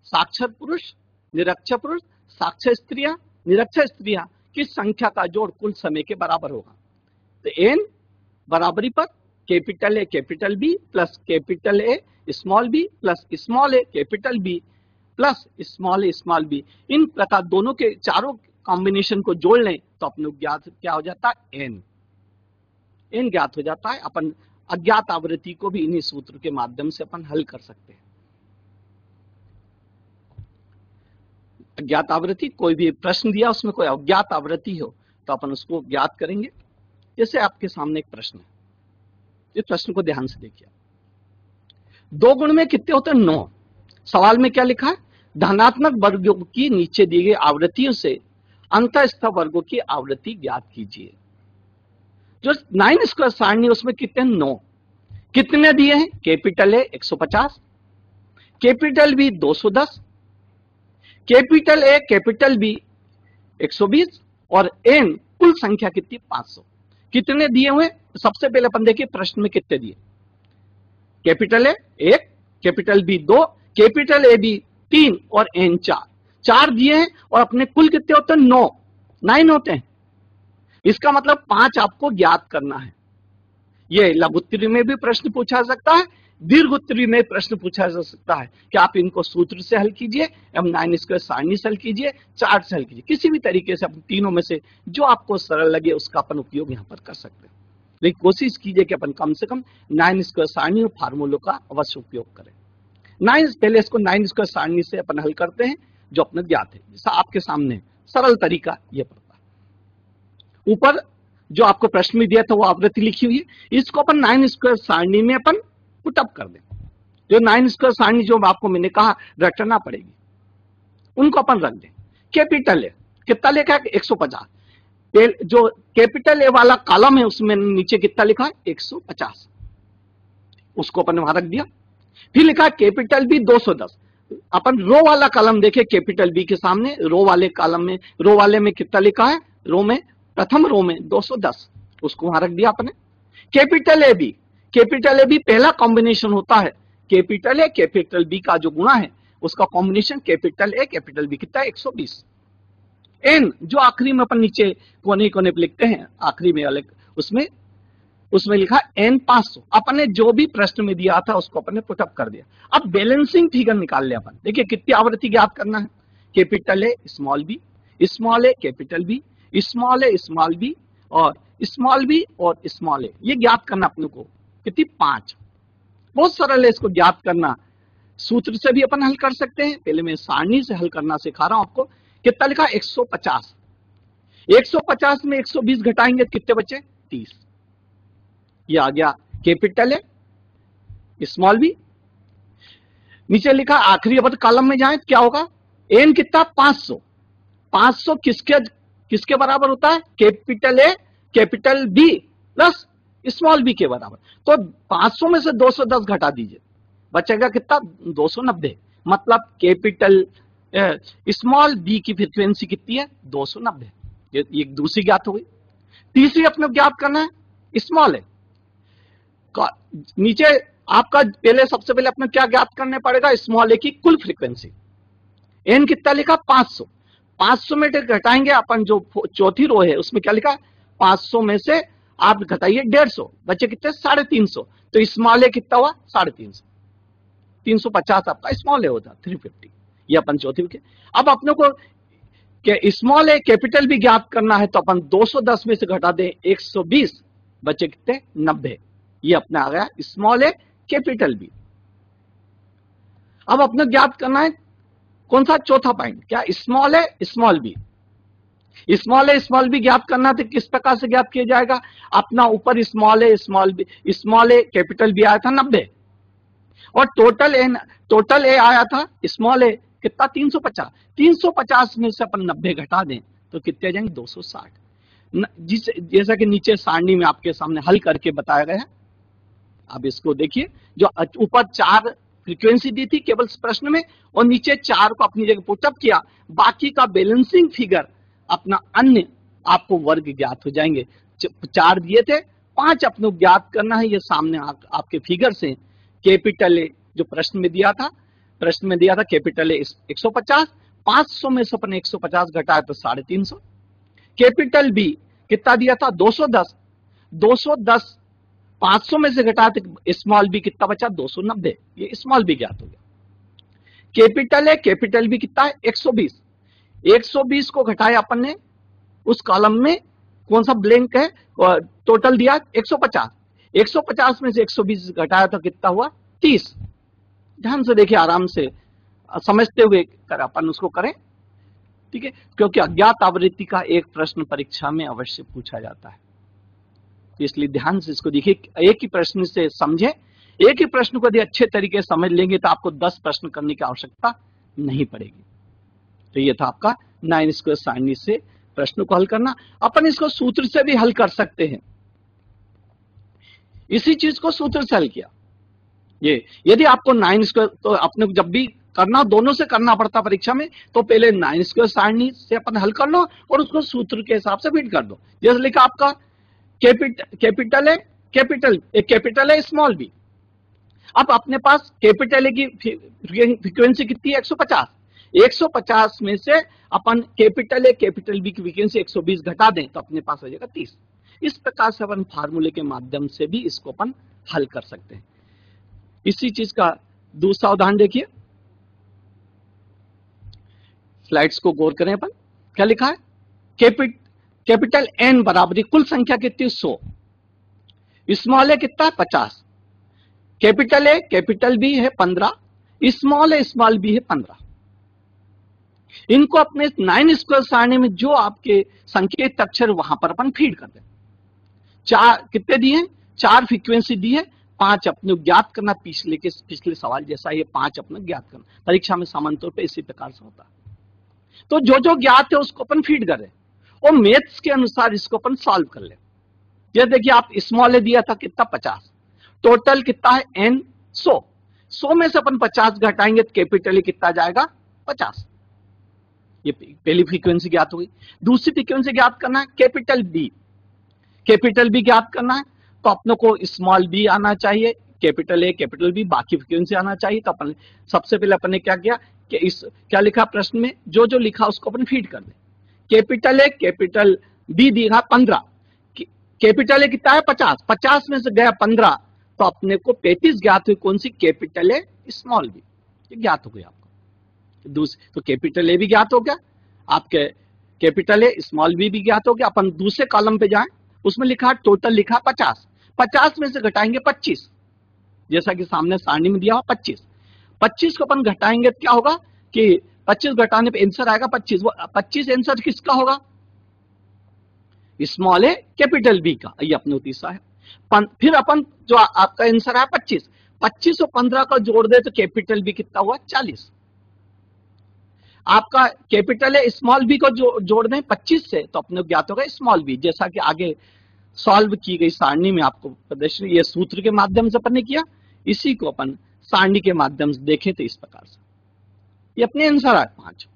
साक्षर पुरुष, निरक्षर पुरुष, साक्षर स्त्रियां, निरक्षर स्त्रियां की संख्या का जोड़ कुल समय के बराबर होगा। तो एन बराबरी पर capital A capital B plus capital A small b plus small a capital B plus small a small b, इन प्रकार दोनों के चारों कॉम्बिनेशन को जोड़ लें तो अपने ज्ञात क्या हो जाता है? एन ज्ञात हो जाता है। अपन अज्ञात आवृत्ति को भी इन्हीं सूत्र के माध्यम से अपन हल कर सकते हैं। अज्ञात आवृत्ति, कोई भी प्रश्न दिया उसमें कोई अज्ञात आवृत्ति हो तो अपन उसको ज्ञात करेंगे। जैसे आपके सामने एक प्रश्न है, इस प्रश्न को ध्यान से देखिए। 2 गुण में कितने होते हैं? 9। सवाल में क्या लिखा है? धनात्मक वर्गों की नीचे दी गई आवृत्तियों से अंतःस्थ वर्गों की आवृत्ति ज्ञात कीजिए। जो 9 स्क्वायर सारणी उसमें कितने? 9। कितने दिए हैं? Capital A 150, capital B 210, capital A capital B 120 और एन कुल संख्या कितनी? 500। कितने दिए हुए? सबसे पहले अपन देखिए प्रश्न में कितने दिए। Capital A 1, capital B 2, capital A B 3 और एन 4 दिए हैं और अपने कुल कितने होते हैं? 9 होते हैं। इसका मतलब 5 आपको ज्ञात करना है। ये लघुत्तरी में भी प्रश्न पूछा जा सकता है, दीर्घोत्तरी में प्रश्न पूछा जा सकता है कि आप इनको सूत्र से हल कीजिए, एवं 9 स्क्वायर सारणी से हल कीजिए, चार्ट से हल कीजिए, किसी भी तरीके से अपन तीनों में से जो आपको सरल लगे उसका अपन उपयोग यहाँ पर कर सकते हैं। लेकिन कोशिश कीजिए कि अपन कम से कम 9 स्क्वायर सारणी और फार्मूलों का अवश्य उपयोग करें। पहले इसको 9 स्क्वायर सारणी से अपन हल करते हैं जो अपने ज्ञात है। जैसा आपके सामने सरल तरीका यह पड़ता है। ऊपर जो आपको प्रश्न में दिया था वो आवृत्ति लिखी हुई है, इसको अपन 9 स्क्वायर सारणी में अपन पुटअप कर दें। जो 9 स्क्वायर सारणी जो आपको मैंने कहा रटना पड़ेगी, उनको अपन रख दें। कैपिटल ए कितना लिखा है? 150। जो कैपिटल ए वाला कॉलम है उसमें नीचे कितना लिखा है? 150, उसको अपन वहां रख दिया। फिर लिखा है कैपिटल बी 210। अपन रो वाला कॉलम देखे, कैपिटल बी के सामने रो वाले कॉलम में, रो वाले में कितना लिखा है? रो में, प्रथम रो में 210, उसको वहां रख दिया अपने। कैपिटल ए बी पहला कॉम्बिनेशन होता है। कैपिटल ए कैपिटल बी का जो गुणा है उसका combination capital A capital B कितना है? 120। एन जो आखिरी में अपन नीचे कोने कोने पे लिखते हैं, आखिरी में अलग उसमें लिखा एन 500। अपने जो भी प्रश्न में दिया था उसको अपने पुटअप कर दिया। अब बैलेंसिंग फिगर निकाल लिया अपन। देखिए कितनी आवृत्ति ज्ञात करना है। Capital A small b, small a capital B, small a small b और स्मॉल बी और स्मॉल ए, ये ज्ञात करना अपने को। कितनी? 5। बहुत सरल है इसको ज्ञात करना। सूत्र से भी अपन हल कर सकते हैं, पहले मैं सारणी से हल करना सिखा रहा हूं आपको। कितना लिखा? 150। 150 में 120 घटाएंगे कितने बचे? 30। ये आ गया कैपिटल ए स्मॉल बी। नीचे लिखा आखिरी अब कॉलम में जाए क्या होगा? एन कितना? 500। 500 किसके बराबर होता है? Capital A capital B plus small b के बराबर। तो 500 में से 210 घटा दीजिए, बचेगा कितना? 290। मतलब कैपिटल स्मॉल बी की फ्रीक्वेंसी कितनी है? 290। ये एक दूसरी ज्ञात हो गई। तीसरी अपने ज्ञात करना है स्मॉल है। नीचे आपका पहले सबसे पहले अपने क्या ज्ञात करने पड़ेगा? स्मॉल ए की कुल फ्रीक्वेंसी। एन कितना लिखा? 500। 500 में घटाएंगे अपन, जो चौथी रो है उसमें क्या लिखा? 500 में से आप घटाइए 150, बचे कितने? 350। तो स्मॉल ए कितना हुआ? 350। 350 आपका स्मॉल ए होता, 350। ये अपन चौथी के। अब अपने को स्मॉल ए कैपिटल भी ज्ञात करना है, तो अपन 210 में से घटा दें 120, बचे कितने? 90। ये अपना आ गया स्मॉल ए कैपिटल बी। अब अपने ज्ञात करना है कौन सा? चौथा पॉइंट क्या? Small a small b. Small a small B ज्ञात करना तो किस प्रकार से ज्ञात किया जाएगा? अपना ऊपर small a small b, small a capital B आया था 90 और टोटल ए आया था स्मॉल ए कितना? 350। 350 में से अपन 90 घटा दें तो कितने जाएंगे? 260। जैसा कि नीचे सारणी में आपके सामने हल करके बताया गया है। अब इसको देखिए, जो ऊपर 4 फ्रीक्वेंसी दी थी केवल प्रश्न में और नीचे 4 को अपनी जगह पुटअप किया, बाकी का बैलेंसिंग फिगर अपना अन्य आपको वर्ग ज्ञात हो जाएंगे। 4 दिए थे, 5 अपने ज्ञात करना है। ये सामने आपके फिगर से कैपिटल ए जो प्रश्न में दिया था कैपिटल ए 150, 500 में से अपने 150 घटाया तो 350। कैपिटल बी कितना दिया था? 210। 210 500 में से घटाया तो स्मॉल बी कितना बचा? 290। ये स्मॉल बी ज्ञात हो गया। कैपिटल ए कैपिटल बी कितना है? 120। 120 को घटाया अपन ने, उस कॉलम में कौन सा ब्लैंक है? टोटल दिया 150। 150 में से 120 घटाया तो कितना हुआ? 30। ध्यान से देखिए, आराम से समझते हुए कर अपन उसको करें। ठीक है, क्योंकि अज्ञात आवृत्ति का एक प्रश्न परीक्षा में अवश्य पूछा जाता है, इसलिए ध्यान से इसको देखिए। एक ही प्रश्न से समझे, एक ही प्रश्न को यदि अच्छे तरीके से समझ लेंगे तो आपको 10 प्रश्न करने की आवश्यकता नहीं पड़ेगी। तो ये था आपका 9 स्क्वायर सारणी से प्रश्न को हल करना। अपन इसको सूत्र से भी हल कर सकते हैं, इसी चीज को सूत्र से हल किया। ये यदि आपको 9 स्क्वायर, तो अपने जब भी करना दोनों से करना पड़ता परीक्षा में, तो पहले 9 स्क्वायर सारणी से अपन हल कर लो और उसको सूत्र के हिसाब से फिट कर दो। जैसे लिखा आपका कैपिटल है स्मॉल बी। अब अपने पास कैपिटल ए की फ्रीक्वेंसी कितनी है? 150। 150 में से अपन कैपिटल ए कैपिटल बी की फ्रीक्वेंसी 120 घटा दें तो अपने पास आ जाएगा 30। इस प्रकार से अपन फार्मूले के माध्यम से भी इसको अपन हल कर सकते हैं। इसी चीज का दूसरा उदाहरण देखिए, स्लाइड्स को गौर करें। अपन क्या लिखा है? कैपिटल एन बराबरी कुल संख्या कितनी? 100। स्मॉल ए कितना है? 50। कैपिटल ए कैपिटल बी है 15, स्मॉल ए स्मॉल बी है 15। इनको अपने 9 स्क्वायर सारणी में जो आपके संकेत अक्षर वहां पर अपन फीड कर दें। 4 कितने दिए? 4 फ्रीक्वेंसी दी है, 5 अपने ज्ञात करना। पिछले सवाल जैसा ये 5 अपने ज्ञात करना। परीक्षा में सामान्य तौर पर इसी प्रकार से होता है। तो जो जो ज्ञात है उसको अपन फीड करें और मैथ्स के अनुसार इसको अपन सॉल्व कर ले। ये देखिए, आप स्मॉल ए दिया था कितना? 50। टोटल कितना है? एन 100। 100 में से अपन 50 घटाएंगे तो कैपिटल ए कितना जाएगा? 50। ये पहली फ्रीक्वेंसी ज्ञात हो गई। दूसरी फ्रीक्वेंसी ज्ञात करना है कैपिटल बी। कैपिटल बी ज्ञात करना है तो अपनों को स्मॉल बी आना चाहिए, कैपिटल ए कैपिटल बी, बाकी फ्रीक्वेंसी आना चाहिए। तो अपन सबसे पहले अपन ने क्या किया कि इस क्या लिखा प्रश्न में, जो जो लिखा उसको अपन फीड कर दे। कैपिटल ए कैपिटल बी दिया 15, कैपिटल ए कितना है? 50। 50 में से गया 15 तो अपने को 35 ज्ञात हुई। कौन सी? कैपिटल ए स्मॉल बी, ये ज्ञात हो गई आपको। दूसरी तो कैपिटल ए भी ज्ञात हो गया, आपके कैपिटल ए स्मॉल बी भी ज्ञात हो गया। अपन दूसरे कॉलम पे जाएं, उसमें लिखा टोटल लिखा 50। 50 में से घटाएंगे 25, जैसा कि सामने सारणी में दिया हो 25। 25 को अपन घटाएंगे तो क्या होगा कि 25 घटाने पे आंसर आएगा 25। वो 25 आंसर किसका होगा? स्मॉल ए कैपिटल बी का। ये अपने तीसरा है। फिर अपन जो आपका आंसर है 25, 25 और 15 का जोड़ दे तो कैपिटल बी कितना हुआ? 40। आपका कैपिटल ए स्मॉल बी को जोड़ दें 25 से तो अपने ज्ञात होगा स्मॉल बी। जैसा कि आगे सॉल्व की गई सारणी में आपको प्रदर्शन, ये सूत्र के माध्यम से अपन ने किया, इसी को अपन सारणी के माध्यम से देखें तो इस प्रकार से ये अपने आंसर है 5।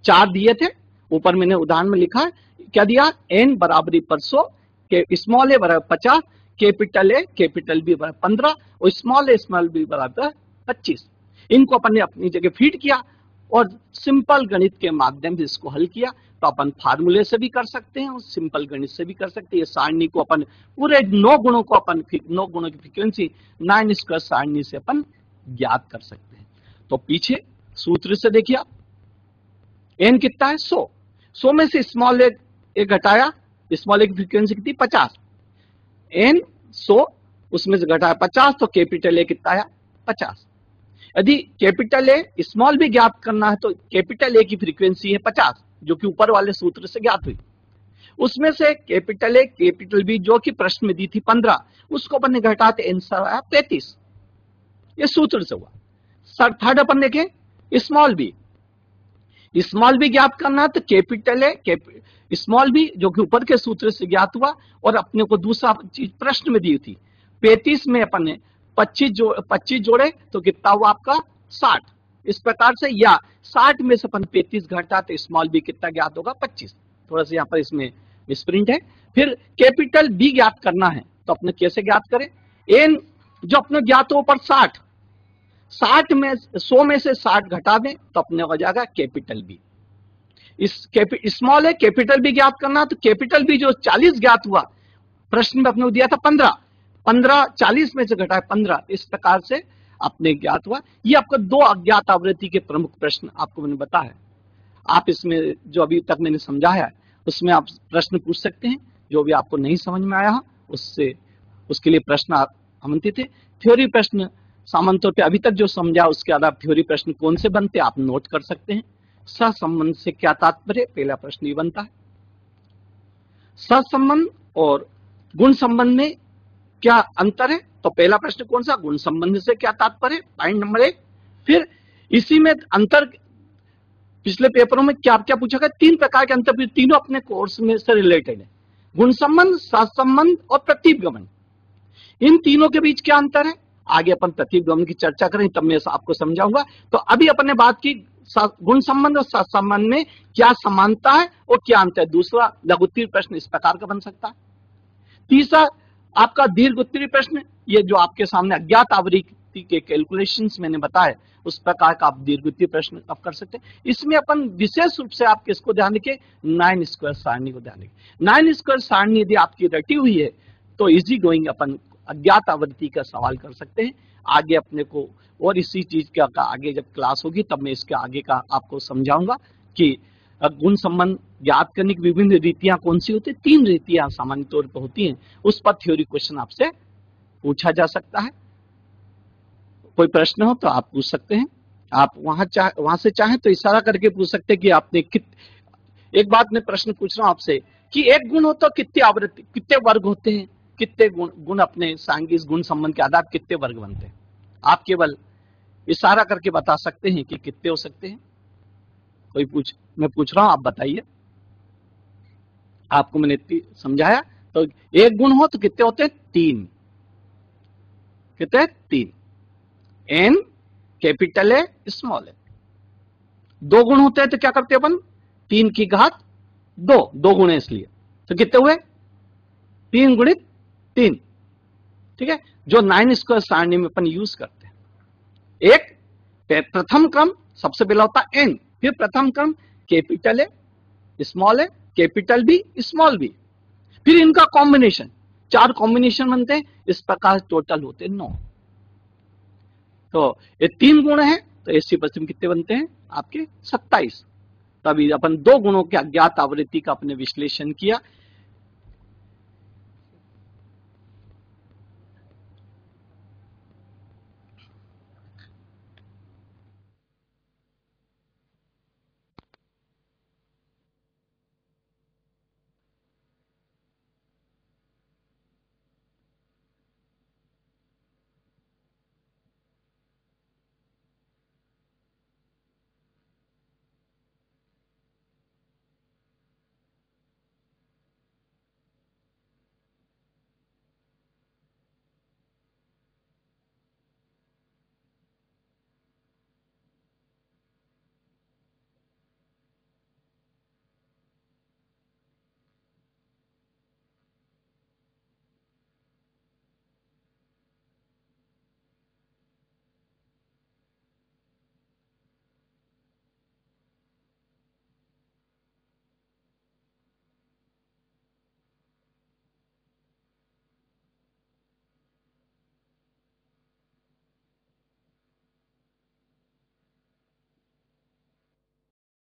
4 दिए थे, ऊपर मैंने उदाहरण में लिखा है क्या दिया? एन बराबरी पर 100, स्मॉल ए बराबर 50, कैपिटल ए कैपिटल बी बराबर 15 और स्मॉल ए स्मॉल बी बराबर 25। इनको अपन ने अपनी जगह फीड किया और सिंपल गणित के माध्यम से इसको हल किया। तो अपन फार्मूले से भी कर सकते हैं और सिंपल गणित से भी कर सकते हैं। ये सारणी को अपन पूरे 9 गुणों को अपन 9 गुणों की फ्रीक्वेंसी 9 स्क्वायर सारणी से अपन ज्ञात कर सकते हैं। तो पीछे सूत्र से देखिए आप, एन कितना है? 100। 100 में से स्मॉल ए घटाया, स्मॉल ए की फ्रीक्वेंसी कितनी? 50। एन 100 उसमें से घटाया 50 तो कैपिटल ए कितना आया? 50। यदि कैपिटल ए स्मॉल भी ज्ञात करना है तो कैपिटल ए की फ्रीक्वेंसी है 50, जो कि ऊपर वाले सूत्र से ज्ञात हुई। उसमें से कैपिटल ए कैपिटल बी जो कि प्रश्न में दी थी 15, उसको अपन ने घटाते आंसर आया 35। ये सूत्र से हुआ। सर थर्ड अपन देखें, स्मॉल बी। स्मॉल बी ज्ञात करना तो कैपिटल ए स्मॉल बी जो कि ऊपर के सूत्र से ज्ञात हुआ और अपने को दूसरा चीज प्रश्न में दी थी 35 में अपन ने 25 जोड़े तो कितना हुआ आपका? 60। इस प्रकार से, या 60 में से अपन 35 घटा तो स्मॉल बी कितना ज्ञात होगा? 25। थोड़ा सा यहाँ पर इसमें मिसप्रिंट है। फिर कैपिटल बी ज्ञात करना है तो अपने कैसे ज्ञात करें? एन जो अपने ज्ञात हो पर 60, 60 में 100 में से 60 घटा दें तो अपने हो जाएगा कैपिटल बी। इस स्मॉल है कैपिटल बी ज्ञात करना तो कैपिटल बी जो 40 ज्ञात हुआ, प्रश्न में अपने को दिया था 15, 40 में से घटाए 15। इस प्रकार से अपने ज्ञात हुआ। ये आपको 2 अज्ञात आवृत्ति के प्रमुख प्रश्न आपको मैंने बताया। आप इसमें जो अभी तक मैंने समझाया उसमें आप प्रश्न पूछ सकते हैं। जो भी आपको नहीं समझ में आया उससे उसके लिए प्रश्न आप आमंत्रित थे। थ्योरी प्रश्न सामान्य तौर पे अभी तक जो समझा उसके आधार थ्योरी प्रश्न कौन से बनते आप नोट कर सकते हैं। सहसंबंध से क्या तात्पर्य? पहला प्रश्न ये बनता है। सहसंबंध और गुण संबंध में क्या अंतर है? तो पहला प्रश्न कौन सा? गुण संबंध से क्या तात्पर्य, पॉइंट नंबर 1। फिर इसी में अंतर, पिछले पेपरों में क्या क्या पूछा गया? 3 प्रकार के अंतर, तीनों अपने कोर्स में से रिलेटेड है। गुण संबंध, सहसंबंध और प्रतीपगमन। इन तीनों के बीच क्या अंतर है? आगे अपन प्रतीपगमन की चर्चा करें, तब मैं आपको समझाऊंगा। तो अभी अपन ने बात की गुण संबंध और सहसंबंध में क्या समानता है और क्या अंतर है। दूसरा लघु उत्तरीय प्रश्न इस प्रकार का बन सकता है। तीसरा आपका दीर्घ उत्तरीय प्रश्न, ये जो आपके सामने अज्ञात आवृत्ति के कैलकुलेशंस मैंने बताए, उस प्रकार का आप दीर्घ उत्तरीय प्रश्न आप कर सकते हैं। इसमें अपन विशेष रूप से आप किसको ध्यान रखें? 9 स्क्वायर सारणी को ध्यान रखें। 9 स्क्वायर सारणी यदि आपकी रटी हुई है तो इजी गोइंग अपन अज्ञात आवृत्ति का सवाल कर सकते हैं। आगे अपने को और इसी चीज का आगे जब क्लास होगी तब मैं इसके आगे का आपको समझाऊंगा कि गुण संबंध ज्ञात करने की विभिन्न रीतियां कौन सी होती है। 3 रीतियां सामान्य तौर पर होती हैं, उस पर थ्योरी क्वेश्चन आपसे पूछा जा सकता है। कोई प्रश्न हो तो आप पूछ सकते हैं। आप वहां से चाहें तो इशारा करके पूछ सकते हैं कि आपने एक बात मैं प्रश्न पूछ रहा हूं आपसे कि एक गुण हो तो कितने आवृत्ति, कितने वर्ग होते हैं, कितने गुण अपने सांगिक गुण संबंध के आधार पर कितने वर्ग बनते हैं। आप केवल इशारा करके बता सकते हैं कि कितने हो सकते हैं। मैं पूछ रहा हूं, आप बताइए। आपको मैंने समझाया। तो एक गुण हो तो कितने होते हैं? 3। कितने? 3। एन, कैपिटल ए, स्मॉल ए। 2 गुण होते हैं तो क्या करते हैं अपन? 3 की घात 2। 2 गुण है इसलिए, तो कितने हुए? 3 गुणित 3। ठीक है, जो 9 स्क्वायर सारणी में अपन यूज करते हैं। एक प्रथम क्रम सबसे पहला होता है एन, फिर प्रथम क्रम capital A, small a, capital B, small b, फिर इनका कॉम्बिनेशन, 4 कॉम्बिनेशन बनते हैं। इस प्रकार टोटल होते हैं 9। तो ये 3 गुण है तो 80% कितने बनते हैं आपके? 27। तभी अपन 2 गुणों के अज्ञात आवृत्ति का अपने विश्लेषण किया।